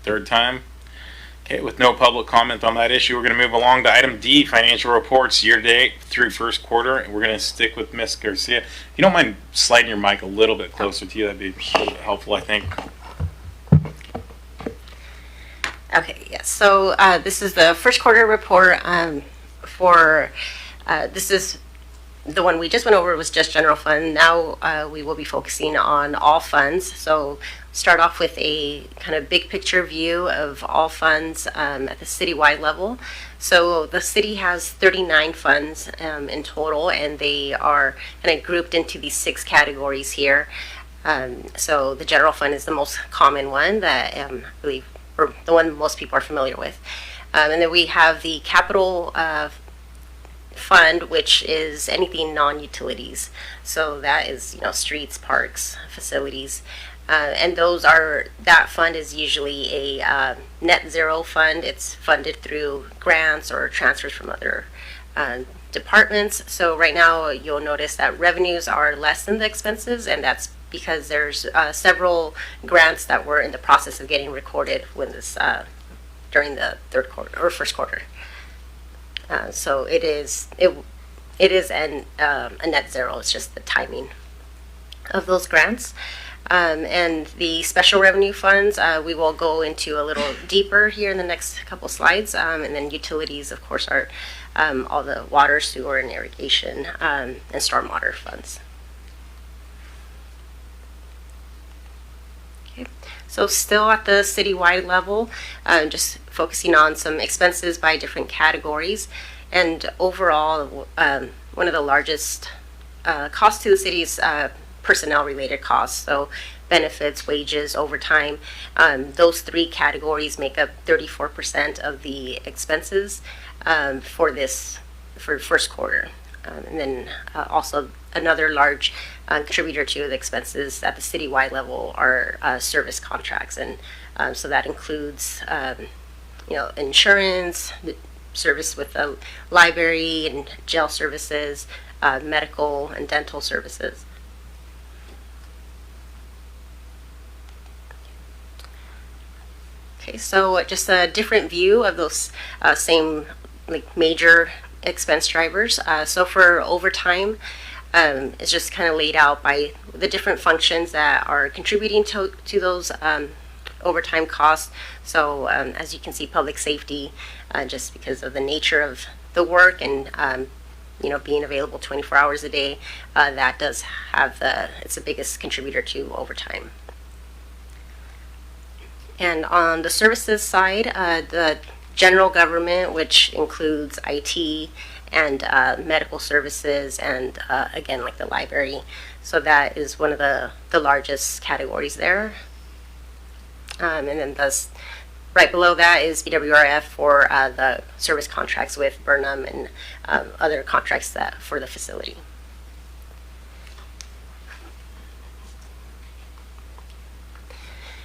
Third time? Okay, with no public comment on that issue, we're going to move along to item D, financial reports year-to-date through first quarter, and we're going to stick with Ms. Garcia. If you don't mind sliding your mic a little bit closer to you, that'd be a little bit helpful, I think. Okay, yes. So this is the first quarter report this is the one we just went over was just general fund. Now we will be focusing on all funds. So start off with a kind of big picture view of all funds at the citywide level. So the city has 39 funds in total, and they are kind of grouped into these 6 categories here. So the general fund is the most common one that I believe, or the one most people are familiar with. And then we have the capital fund, which is anything non-utilities. So that is, streets, parks, facilities. And that fund is usually a net zero fund. It's funded through grants or transfers from other departments. So right now you'll notice that revenues are less than the expenses, and that's because there's several grants that were in the process of getting recorded when this during the third quarter or first quarter. So it is a net zero. It's just the timing of those grants. And the special revenue funds, we will go into a little deeper here in the next couple slides. And then utilities, of course, are all the water, sewer, and irrigation and stormwater funds. Okay. So still at the citywide level, just focusing on some expenses by different categories. And overall, one of the largest costs to the city is personnel-related costs, so benefits, wages, overtime. Those 3 categories make up 34% of the expenses for first quarter. And then also another large contributor to the expenses at the citywide level are service contracts, and so that includes insurance, service with the library and jail services, medical and dental services. Okay, so just a different view of those same major expense drivers. So for overtime, it's just kind of laid out by the different functions that are contributing to those overtime costs. So as you can see, public safety, just because of the nature of the work and being available 24 hours a day, that does have it's the biggest contributor to overtime. And on the services side, the general government, which includes IT and medical services, and again, like the library. So that is one of the largest categories there. And then right below that is BWRF for the service contracts with Burnham and other contracts that for the facility.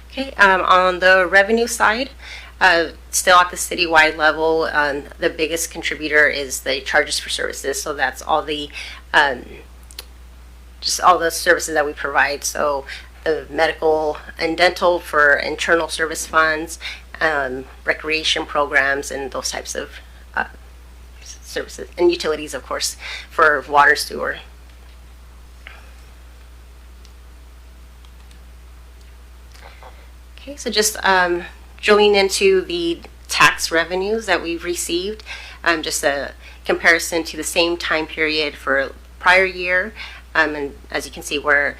Okay, on the revenue side, still at the citywide level, the biggest contributor is the charges for services. So that's all the just all the services that we provide. So the medical and dental for internal service funds, recreation programs, and those types of services, and utilities, of course, for water, sewer. Okay, so just drilling into the tax revenues that we've received, just a comparison to the same time period for prior year, and as you can see, we're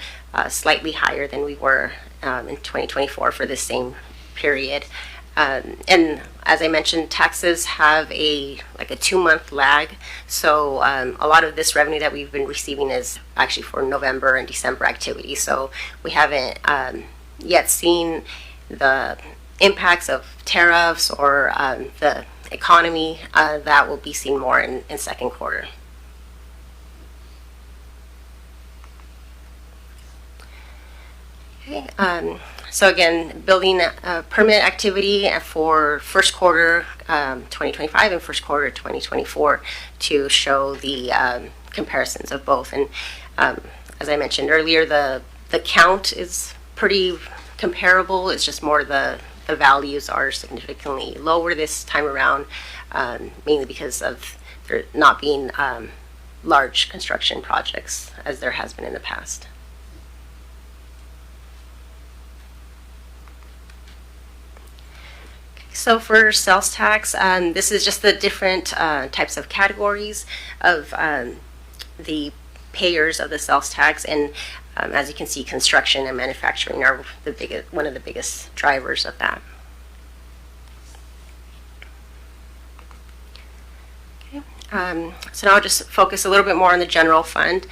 slightly higher than we were in 2024 for the same period. And as I mentioned, taxes have a 2-month lag, so a lot of this revenue that we've been receiving is actually for November and December activity. So we haven't yet seen the impacts of tariffs or the economy. That will be seen more in second quarter. Okay, so again, building permit activity for first quarter 2025 and first quarter 2024 to show the comparisons of both. And as I mentioned earlier, the count is pretty comparable. It's just more the values are significantly lower this time around, mainly because of there not being large construction projects as there has been in the past. So for sales tax, this is just the different types of categories of the payers of the sales tax, and as you can see, construction and manufacturing are one of the biggest drivers of that. Okay. So now I'll just focus a little bit more on the general fund.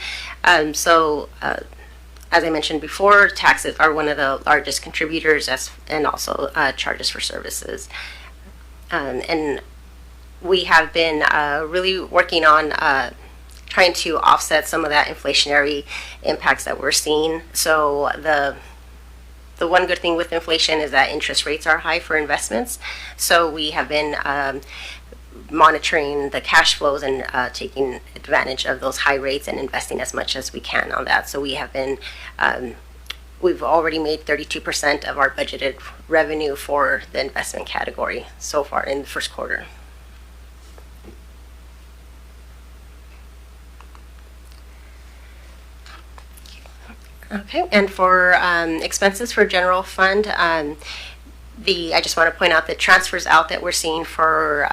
As I mentioned before, taxes are one of the largest contributors, and also charges for services. And we have been really working on trying to offset some of that inflationary impacts that we're seeing. So the one good thing with inflation is that interest rates are high for investments. So we have been monitoring the cash flows and taking advantage of those high rates and investing as much as we can on that. So we have been, we've already made 32% of our budgeted revenue for the investment category so far in the first quarter. Okay, and for expenses for general fund, I just want to point out the transfers out that we're seeing for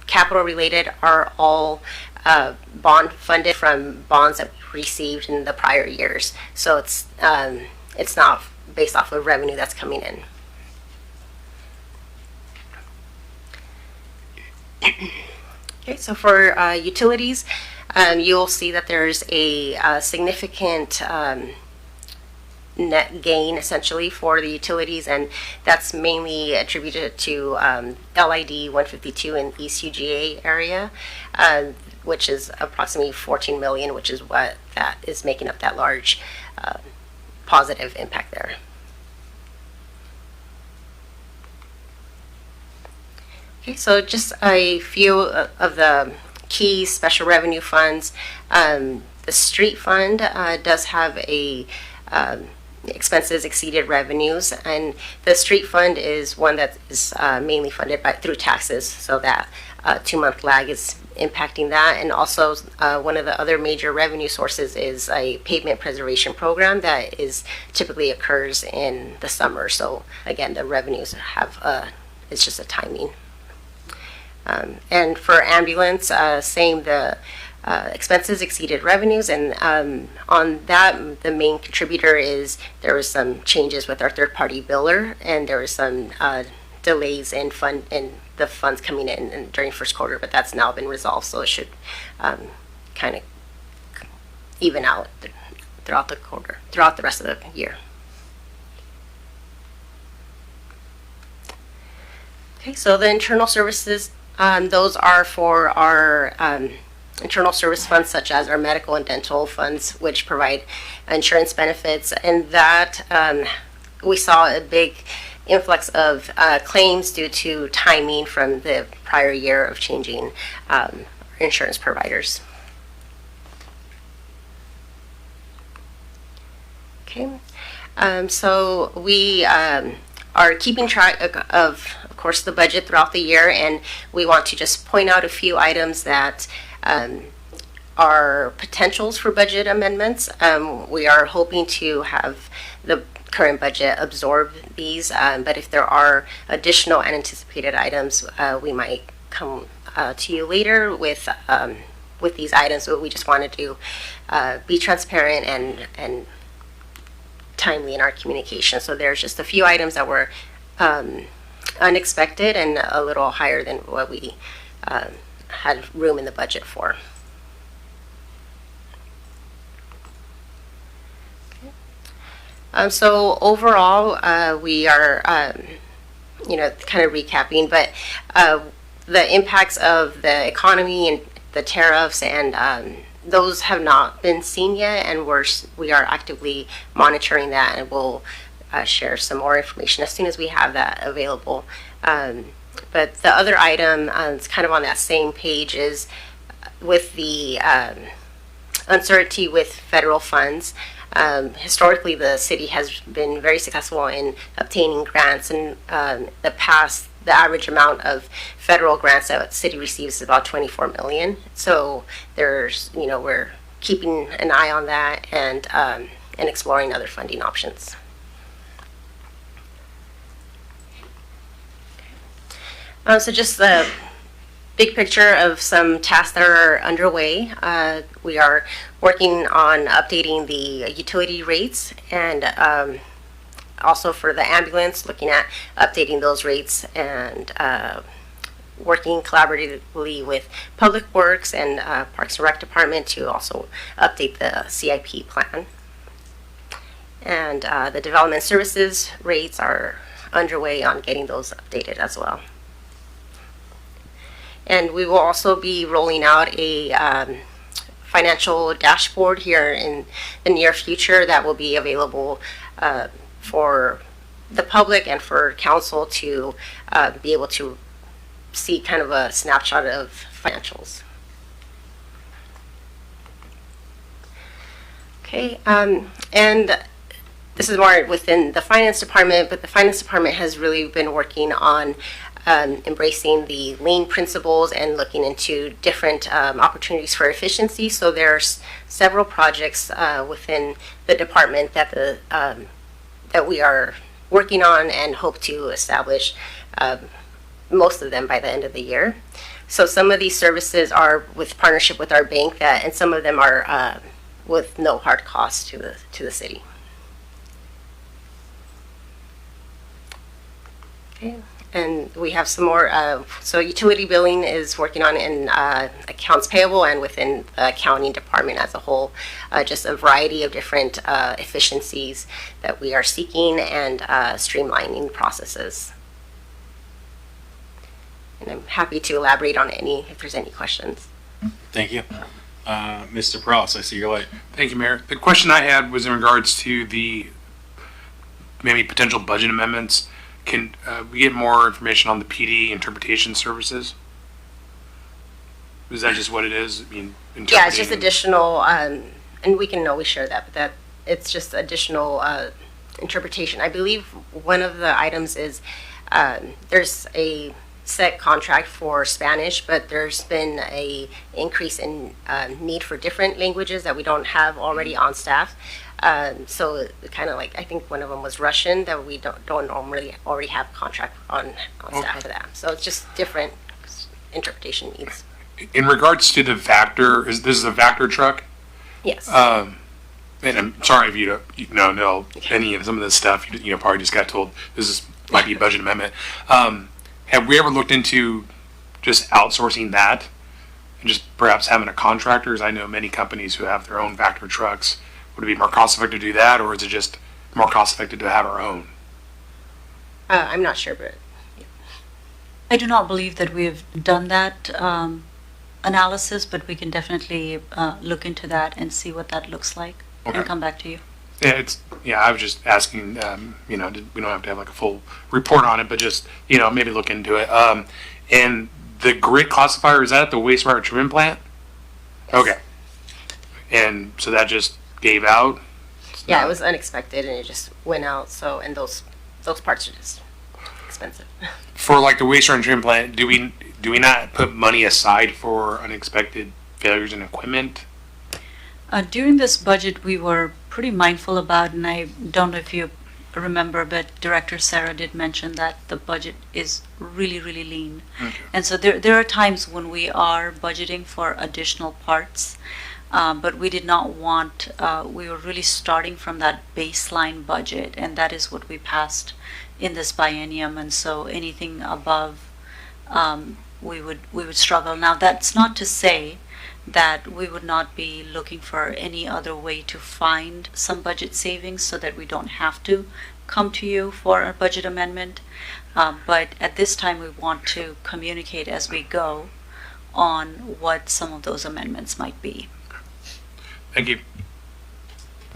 capital related are all bond funded from bonds that we received in the prior years. So it's not based off of revenue that's coming in. Okay, so for utilities, you'll see that there's a significant net gain essentially for the utilities, and that's mainly attributed to LID 152 in East UGA area, which is approximately 14 million, which is what that is making up that large positive impact there. Okay, so just a few of the key special revenue funds. The street fund does have a expenses exceeded revenues, and the street fund is one that is mainly funded through taxes, so that 2-month lag is impacting that. And also one of the other major revenue sources is a pavement preservation program that typically occurs in the summer. So again, the revenues have it's just a timing. And for ambulance, same, the expenses exceeded revenues, and on that, the main contributor is there was some changes with our third-party biller, and there was some delays in the funds coming in during first quarter, but that's now been resolved, so it should kind of even out throughout the rest of the year. Okay, so the internal services, those are for our internal service funds, such as our medical and dental funds, which provide insurance benefits. And that we saw a big influx of claims due to timing from the prior year of changing insurance providers. Okay, so we are keeping track of course, the budget throughout the year, and we want to just point out a few items that are potentials for budget amendments. We are hoping to have the current budget absorb these, but if there are additional unanticipated items, we might come to you later with these items. But we just wanted to be transparent and timely in our communication. So there's just a few items that were unexpected and a little higher than what we had room in the budget for. So overall, we are, kind of recapping, but the impacts of the economy and the tariffs and those have not been seen yet, and we are actively monitoring that, and we'll share some more information as soon as we have that available. But the other item, it's kind of on that same page, is with the uncertainty with federal funds. Historically, the city has been very successful in obtaining grants, and the average amount of federal grants that the city receives is about 24 million. So there's, we're keeping an eye on that and exploring other funding options. So just the big picture of some tasks that are underway. We are working on updating the utility rates, and also for the ambulance, looking at updating those rates, and working collaboratively with Public Works and Parks and Rec Department to also update the CIP plan. And the development services rates are underway on getting those updated as well. And we will also be rolling out a financial dashboard here in the near future that will be available for the public and for council to be able to see kind of a snapshot of financials. Okay, and this is more within the finance department, but the finance department has really been working on embracing the lean principles and looking into different opportunities for efficiency. So there's several projects within the department that that we are working on and hope to establish most of them by the end of the year. So some of these services are with partnership with our bank, and some of them are with no hard cost to the city. Okay. And we have some more, so utility billing is working on in accounts payable and within the accounting department as a whole, just a variety of different efficiencies that we are seeking and streamlining processes. And I'm happy to elaborate on any if there's any questions. Thank you. Mr. Pross, I see your light. Thank you, Mayor. The question I had was in regards to the maybe potential budget amendments. Can we get more information on the PD interpretation services? Is that just what it is? I mean, Yeah, it's just additional, and we can always share that, but that it's just additional interpretation. I believe one of the items is there's a set contract for Spanish, but there's been a increase in need for different languages that we don't have already on staff. So kind of like, I think one of them was Russian, that we don't normally already have contract on staff for that. So it's just different interpretation needs. In regards to the Vector, this is a Vector truck? Yes. And I'm sorry if you don't know any of some of this stuff. You probably just got told might be a budget amendment. Have we ever looked into just outsourcing that and just perhaps having a contractor? As I know many companies who have their own Vector trucks. Would it be more cost effective to do that, or is it just more cost effective to have our own? I'm not sure, but I do not believe that we've done that analysis, but we can definitely look into that and see what that looks like Okay. and come back to you. Yeah, I was just asking, we don't have to have like a full report on it, but just, maybe look into it. And the grit classifier, is that at the wastewater treatment plant? Okay. And so that just gave out? Yeah, it was unexpected and it just went out. So, and those parts are just expensive. For like the wastewater treatment plant, do we not put money aside for unexpected failures in equipment? During this budget, we were pretty mindful about, and I don't know if you remember, but Director Sarah did mention that the budget is really, really lean. Okay. And so there are times when we are budgeting for additional parts, but we did not want, we were really starting from that baseline budget, and that is what we passed in this biennium. And so anything above, we would struggle. Now, that's not to say that we would not be looking for any other way to find some budget savings so that we don't have to come to you for a budget amendment. But at this time, we want to communicate as we go on what some of those amendments might be. Thank you.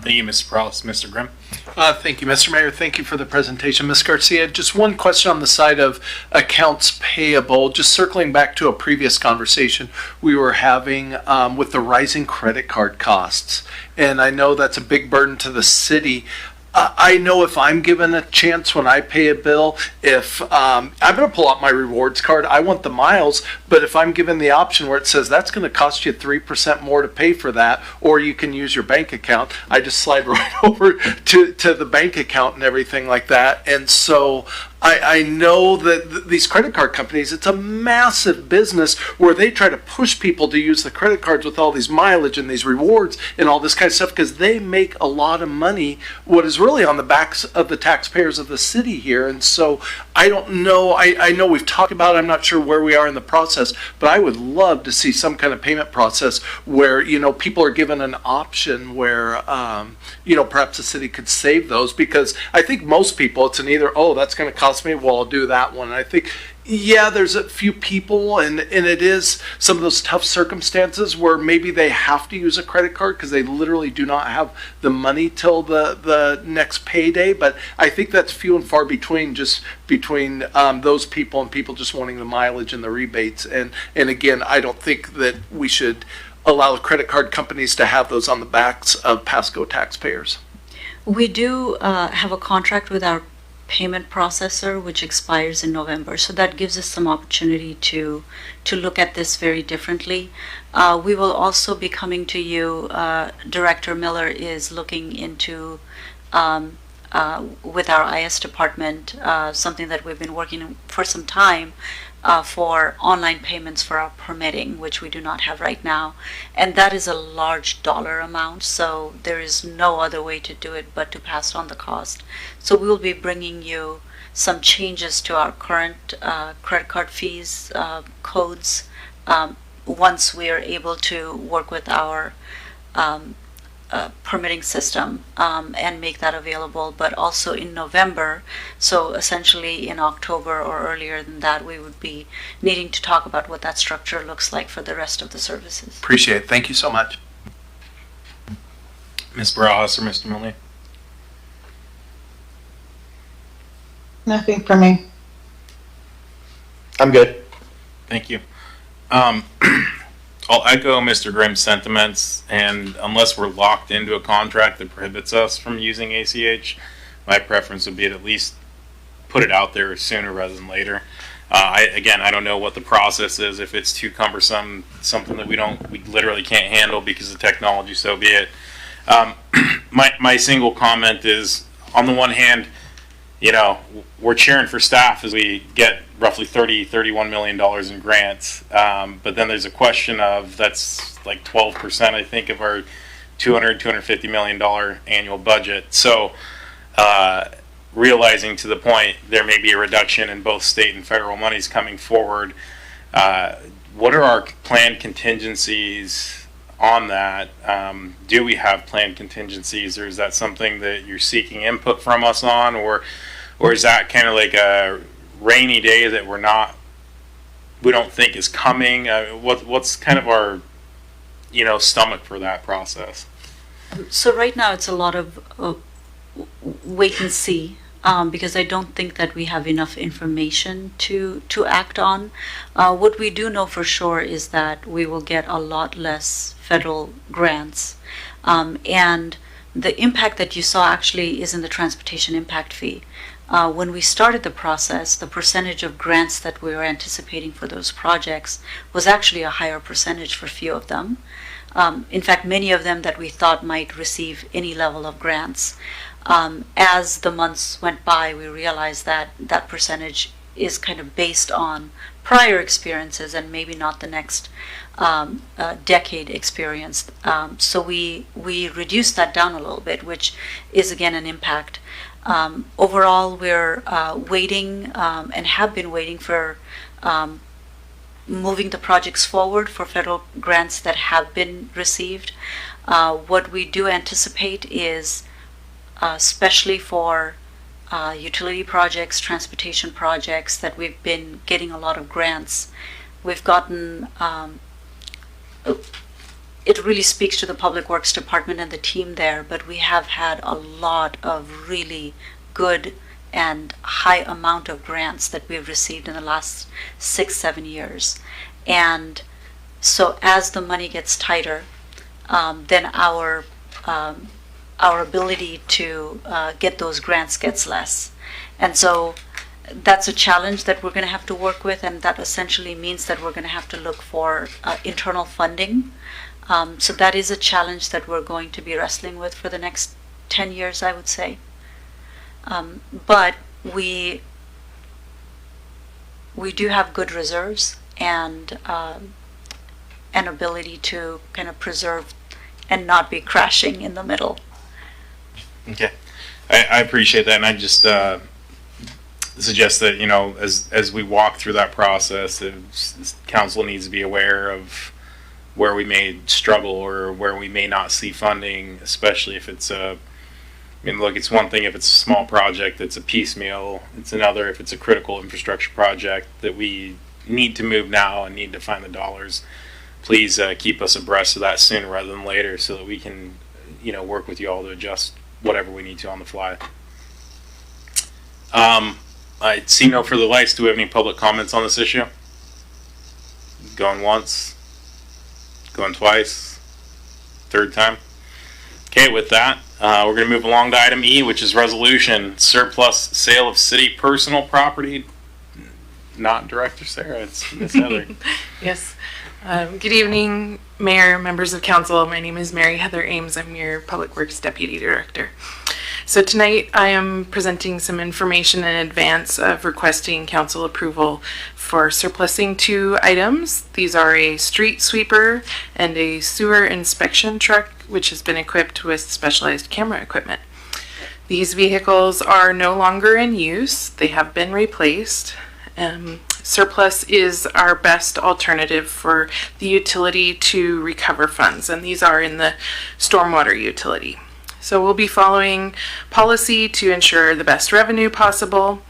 Thank you, Mr. Perales. Mr. Grimm? Thank you, Mr. Mayor. Thank you for the presentation. Ms. Garcia, just one question on the side of accounts payable. Just circling back to a previous conversation we were having with the rising credit card costs. And I know that's a big burden to the city. I know if I'm given a chance when I pay a bill, if I'm going to pull out my rewards card, I want the miles, but if I'm given the option where it says that's going to cost you 3% more to pay for that, or you can use your bank account, I just slide right over to the bank account and everything like that. And so I know that these credit card companies, it's a massive business where they try to push people to use the credit cards with all these mileage and these rewards and all this kind of stuff because they make a lot of money, what is really on the backs of the taxpayers of the city here. And so I don't know, I know we've talked about it, I'm not sure where we are in the process, but I would love to see some kind of payment process where, people are given an option where, perhaps the city could save those, because I think most people, it's an either, oh, that's going to cost me, well, I'll do that one. And I think, yeah, there's a few people, and it is some of those tough circumstances where maybe they have to use a credit card because they literally do not have the money till the next payday. But I think that's few and far between, just between those people and people just wanting the mileage and the rebates. And again, I don't think that we should allow credit card companies to have those on the backs of Pasco taxpayers. We do have a contract with our payment processor, which expires in November. So that gives us some opportunity to look at this very differently. We will also be coming to you. Director Miller is looking into, with our IS department, something that we've been working on for some time, for online payments for our permitting, which we do not have right now. And that is a large dollar amount, so there is no other way to do it but to pass on the cost. So we will be bringing you some changes to our current credit card fees codes once we are able to work with our permitting system and make that available, but also in November. So essentially in October or earlier than that, we would be needing to talk about what that structure looks like for the rest of the services. Appreciate it. Thank you so much. Ms. Barajas or Mr. Milne? Nothing for me. I'm good. Thank you. I'll echo Mr. Grimm's sentiments, and unless we're locked into a contract that prohibits us from using ACH, my preference would be to at least put it out there sooner rather than later. I don't know what the process is. If it's too cumbersome, something that we literally can't handle because of technology, so be it. My single comment is, on the one hand, we're cheering for staff as we get roughly $31 million in grants. But then there's a question of, that's like 12%, I think, of our $250 million annual budget. So realizing to the point there may be a reduction in both state and federal monies coming forward, what are our planned contingencies on that? Do we have planned contingencies, or is that something that you're seeking input from us on, or is that kind of like a rainy day that we're not we don't think is coming? What's kind of our, stomach for that process? So right now it's a lot of wait and see, because I don't think that we have enough information to act on. What we do know for sure is that we will get a lot less federal grants, and the impact that you saw actually is in the transportation impact fee. When we started the process, the percentage of grants that we were anticipating for those projects was actually a higher percentage for a few of them. In fact, many of them that we thought might receive any level of grants. As the months went by, we realized that that percentage is kind of based on prior experiences and maybe not the next decade experience. So we reduced that down a little bit, which is again an impact. Overall, we're waiting and have been waiting for moving the projects forward for federal grants that have been received. What we do anticipate is, especially for utility projects, transportation projects, that we've been getting a lot of grants. We've gotten, it really speaks to the Public Works Department and the team there, but we have had a lot of really good and high amount of grants that we've received in the last 6-7 years. And so as the money gets tighter, then our ability to get those grants gets less. And so that's a challenge that we're going to have to work with, and that essentially means that we're going to have to look for internal funding. So that is a challenge that we're going to be wrestling with for the next 10 years, I would say. But we do have good reserves and an ability to kind of preserve and not be crashing in the middle. Okay, I appreciate that, and I just suggest that as we walk through that process, council needs to be aware of where we may struggle or where we may not see funding, especially if it's look, it's one thing if it's a small project, it's a piecemeal. It's another if it's a critical infrastructure project that we need to move now and need to find the dollars. Please keep us abreast of that sooner rather than later, so that we can, work with you all to adjust whatever we need to on the fly. I see no further lights. Do we have any public comments on this issue? Going once, going twice, third time. Okay, with that, we're going to move along to item E, which is resolution surplus sale of city personal property. Not Director Sarah, it's Ms. Heather. Yes. Good evening, Mayor, members of council. My name is Mary Heather Ames. I'm your Public Works Deputy Director. So tonight I am presenting some information in advance of requesting council approval for surplusing 2 items. These are a street sweeper and a sewer inspection truck, which has been equipped with specialized camera equipment. These vehicles are no longer in use. They have been replaced. Surplus is our best alternative for the utility to recover funds, and these are in the stormwater utility. So we'll be following policy to ensure the best revenue possible.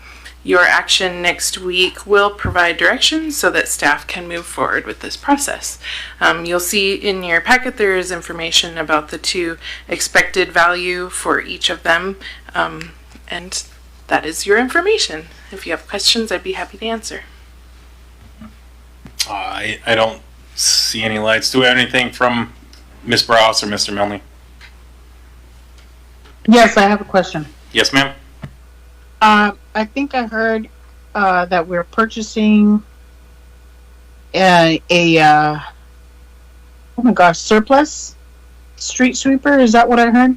Your action next week will provide directions so that staff can move forward with this process. You'll see in your packet there is information about the 2 expected value for each of them, and that is your information. If you have questions, I'd be happy to answer. I don't see any lights. Do we have anything from Ms. Brouse or Mr. Milne? Yes, I have a question. Yes, ma'am. I think I heard that we're purchasing a oh my gosh, surplus street sweeper. Is that what I heard?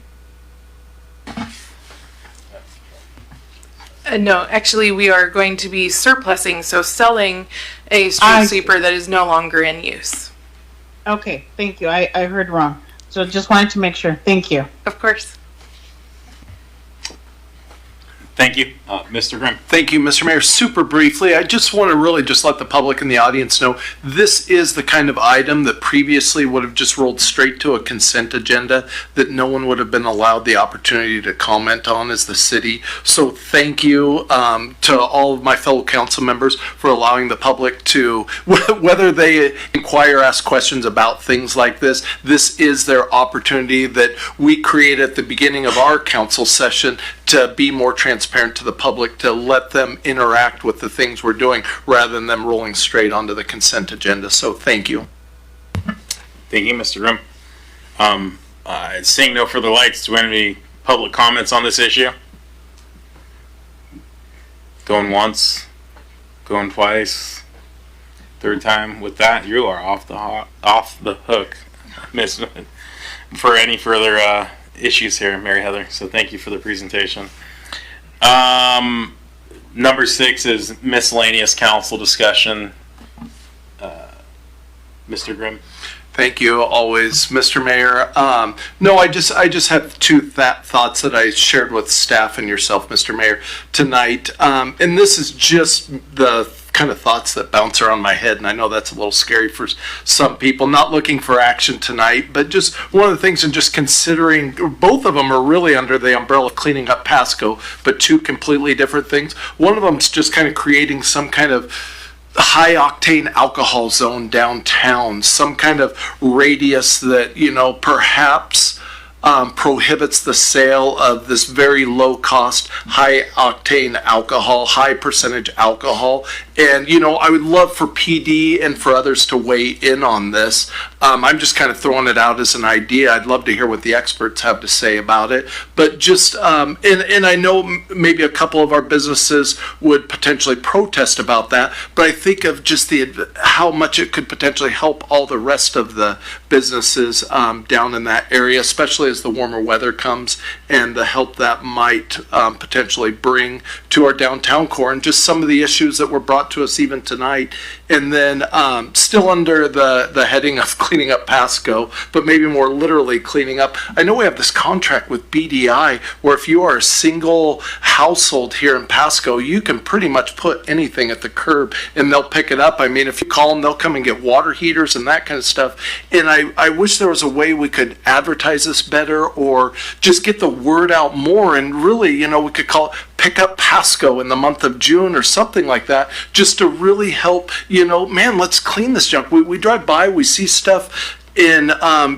No, actually we are going to be surplusing, so selling a street sweeper that is no longer in use. Okay, thank you. I heard wrong. So just wanted to make sure. Thank you. Of course. Thank you. Mr. Grimm. Thank you, Mr. Mayor. Super briefly, I just want to really just let the public and the audience know this is the kind of item that previously would have just rolled straight to a consent agenda that no one would have been allowed the opportunity to comment on as the city. So thank you to all of my fellow council members for allowing the public to, whether they inquire, ask questions about things like this, this is their opportunity that we create at the beginning of our council session to be more transparent to the public, to let them interact with the things we're doing rather than them rolling straight onto the consent agenda. So thank you. Thank you, Mr. Grimm. Seeing no further lights, do we have any public comments on this issue? Going once, going twice, third time. With that, you are off the hook, Miss, for any further issues here, Mary Heather. So thank you for the presentation. Number 6 is miscellaneous council discussion. Mr. Grimm. Thank you, always, Mr. Mayor. No, I just have two thoughts that I shared with staff and yourself, Mr. Mayor, tonight. And this is just the kind of thoughts that bounce around my head, and I know that's a little scary for some people. Not looking for action tonight, but just one of the things, and just considering both of them are really under the umbrella of cleaning up Pasco, but two completely different things. One of them's just kind of creating some kind of high octane alcohol zone downtown, some kind of radius that, you know, perhaps prohibits the sale of this very low cost, high octane alcohol, high percentage alcohol. And, you know, I would love for PD and for others to weigh in on this. I'm just kind of throwing it out as an idea. I'd love to hear what the experts have to say about it. But just, and I know maybe a couple of our businesses would potentially protest about that, but I think of just how much it could potentially help all the rest of the businesses down in that area, especially as the warmer weather comes, and the help that might potentially bring to our downtown core, and just some of the issues that were brought to us even tonight. And then still under the heading of cleaning up Pasco, but maybe more literally cleaning up. I know we have this contract with BDI where if you are a single household here in Pasco, you can pretty much put anything at the curb and they'll pick it up. I mean, if you call them, they'll come and get water heaters and that kind of stuff. And I wish there was a way we could advertise this better, or just get the word out more, and really, you know, we could call it Pick Up Pasco in the month of June or something like that, just to really help, you know, man, let's clean this junk. We drive by, we see stuff in,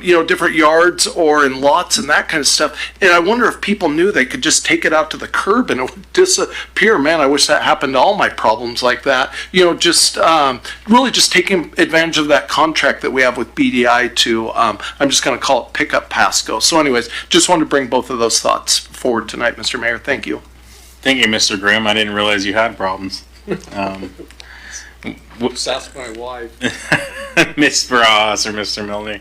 you know, different yards or in lots and that kind of stuff. And I wonder if people knew they could just take it out to the curb and it would disappear. Man, I wish that happened to all my problems like that. You know, just really just taking advantage of that contract that we have with BDI to, I'm just going to call it Pick Up Pasco. So anyways, just wanted to bring both of those thoughts forward tonight, Mr. Mayor. Thank you. Thank you, Mr. Grimm. I didn't realize you had problems. Ask my wife. Ms. Bras or Mr. Milne.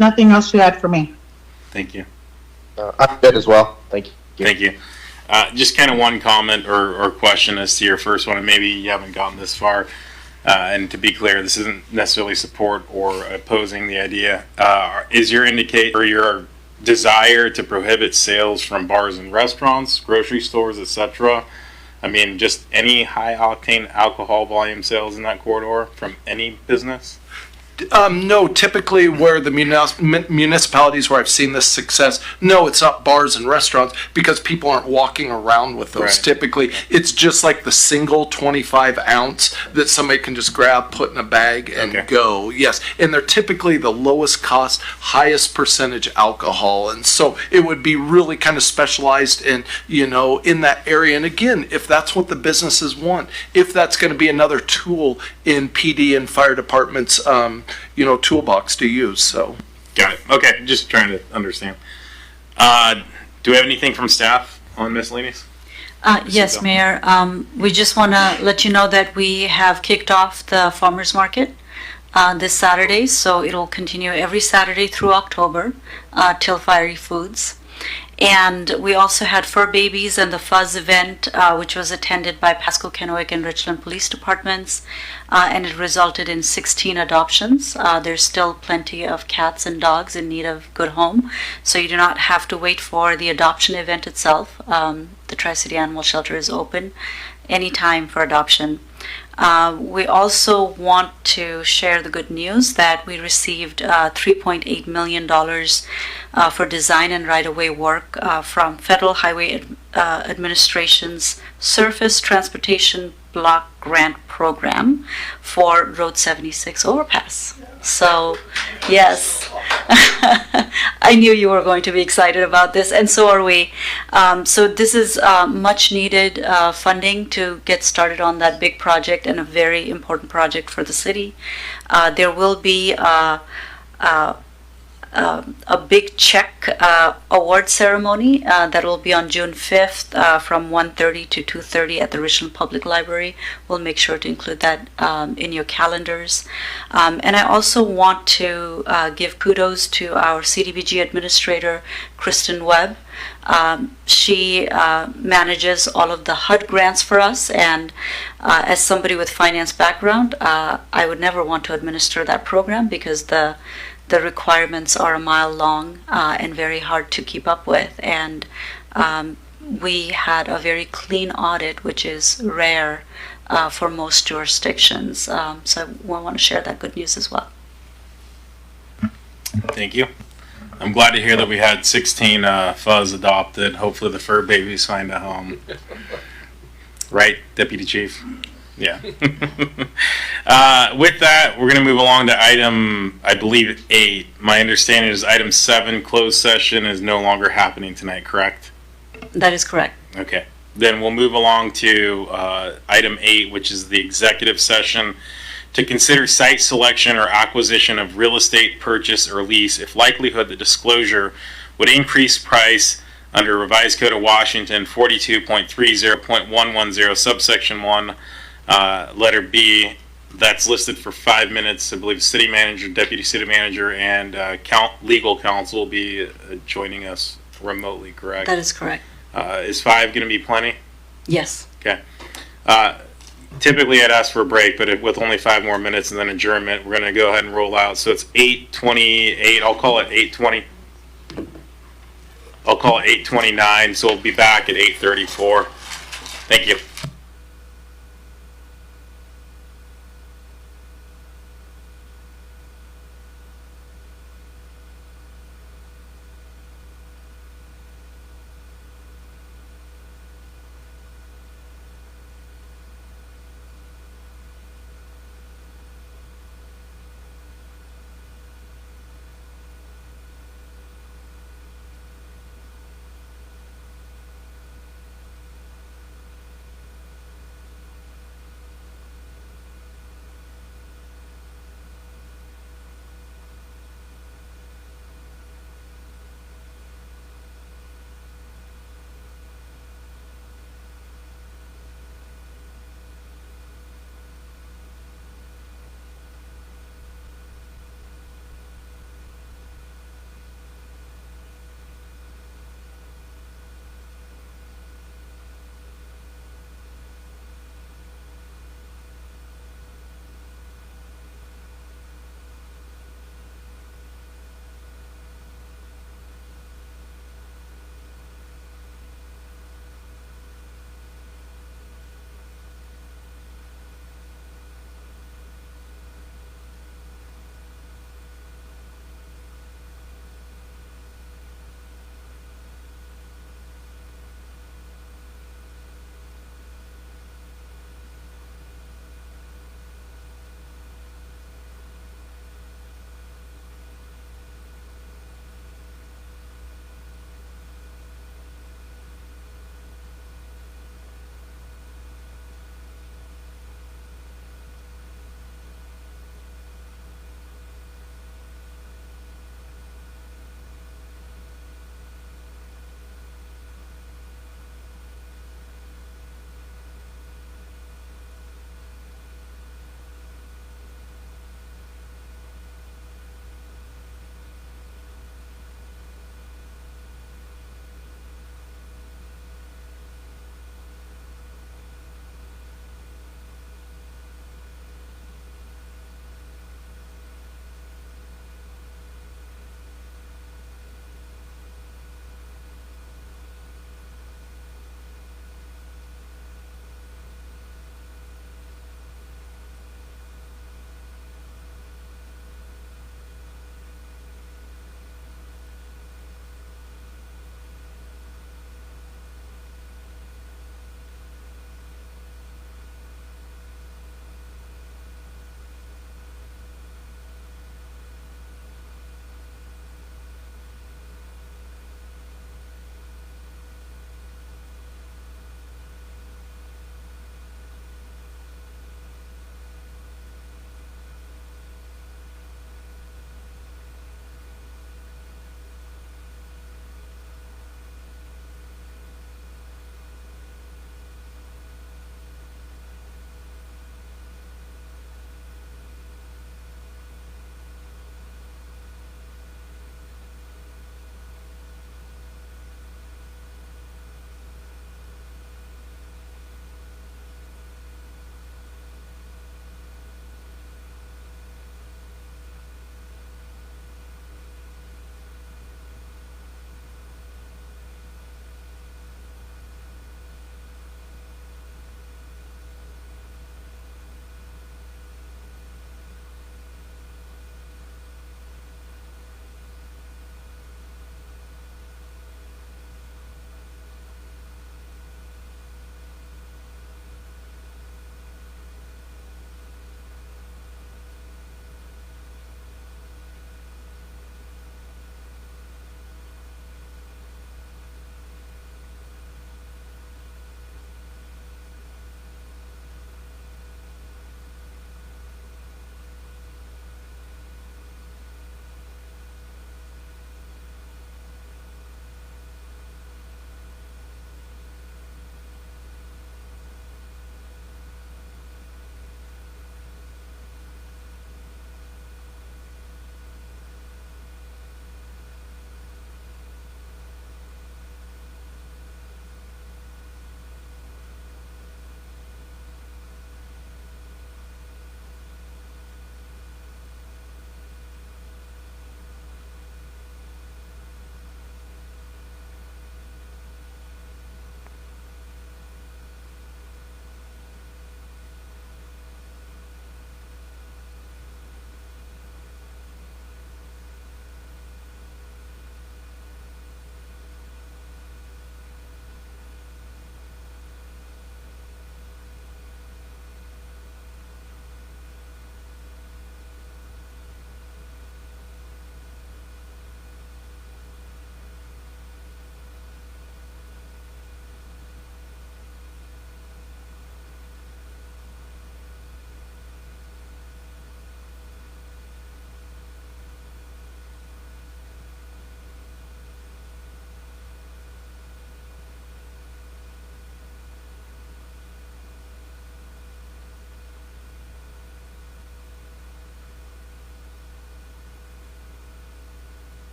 Nothing else to add for me. Thank you. I'm good as well. Thank you. Thank you. Just kind of one comment or question as to your first one, and maybe you haven't gotten this far. And to be clear, this isn't necessarily support or opposing the idea. Is your your desire to prohibit sales from bars and restaurants, grocery stores, etc.? I mean, just any high octane alcohol volume sales in that corridor from any business? No, typically where the municipalities where I've seen this success, no, it's not bars and restaurants, because people aren't walking around with those. Right. Typically, it's just like the single 25 ounce that somebody can just grab, put in a bag, and go. Yes, and they're typically the lowest cost, highest percentage alcohol, and so it would be really kind of specialized in, you know, in that area. And again, if that's what the businesses want, if that's going to be another tool in PD and fire departments, you know, toolbox to use. So got it. Okay, just trying to understand. Do we have anything from staff on miscellaneous? Yes, Mayor. We just want to let you know that we have kicked off the farmers market this Saturday, so it'll continue every Saturday through October till Fiery Foods. And we also had Fur Babies and the Fuzz event, which was attended by Pasco, Kennewick, and Richland Police Departments, and it resulted in 16 adoptions. There's still plenty of cats and dogs in need of good home, so you do not have to wait for the adoption event itself. The Tri-City Animal Shelter is open anytime for adoption. We also want to share the good news that we received $3.8 million for design and right-of-way work from Federal Highway Administration's Surface Transportation Block Grant Program for Road 76 overpass. So, yes, I knew you were going to be excited about this, and so are we. So this is much needed funding to get started on that big project and a very important project for the city. There will be a big check award ceremony that will be on June 5th from 1:30 to 2:30 at the Richland Public Library. We'll make sure to include that in your calendars. And I also want to give kudos to our CDBG administrator, Kristen Webb. She manages all of the HUD grants for us, and as somebody with finance background, I would never want to administer that program because the requirements are a mile long and very hard to keep up with. And we had a very clean audit, which is rare for most jurisdictions. So I want to share that good news as well. Thank you. I'm glad to hear that we had 16 fuzz adopted. Hopefully the fur babies find a home. Right, Deputy Chief? Yeah. With that, we're going to move along to item, I believe, 8. My understanding is item 7, closed session, is no longer happening tonight, correct? That is correct. Okay. Then we'll move along to item 8, which is the executive session to consider site selection or acquisition of real estate purchase or lease if likelihood the disclosure would increase price under Revised Code of Washington 42.30.110 subsection 1. Letter B, that's listed for 5 minutes. I believe city manager, deputy city manager, and legal counsel will be joining us remotely, correct? That is correct. Is 5 going to be plenty? Yes. Okay. Typically I'd ask for a break, but with only 5 more minutes and then adjournment, we're going to go ahead and roll out. So it's 8:28. I'll call it 8:20. I'll call it 8:29, so we'll be back at 8:34. Thank you.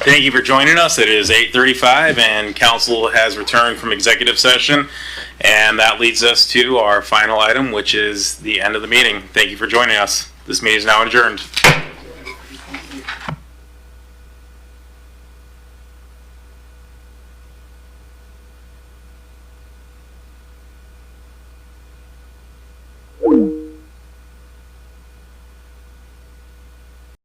Thank you for joining us. It is 8:35 and council has returned from executive session. And that leads us to our final item, which is the end of the meeting. Thank you for joining us. This meeting is now adjourned.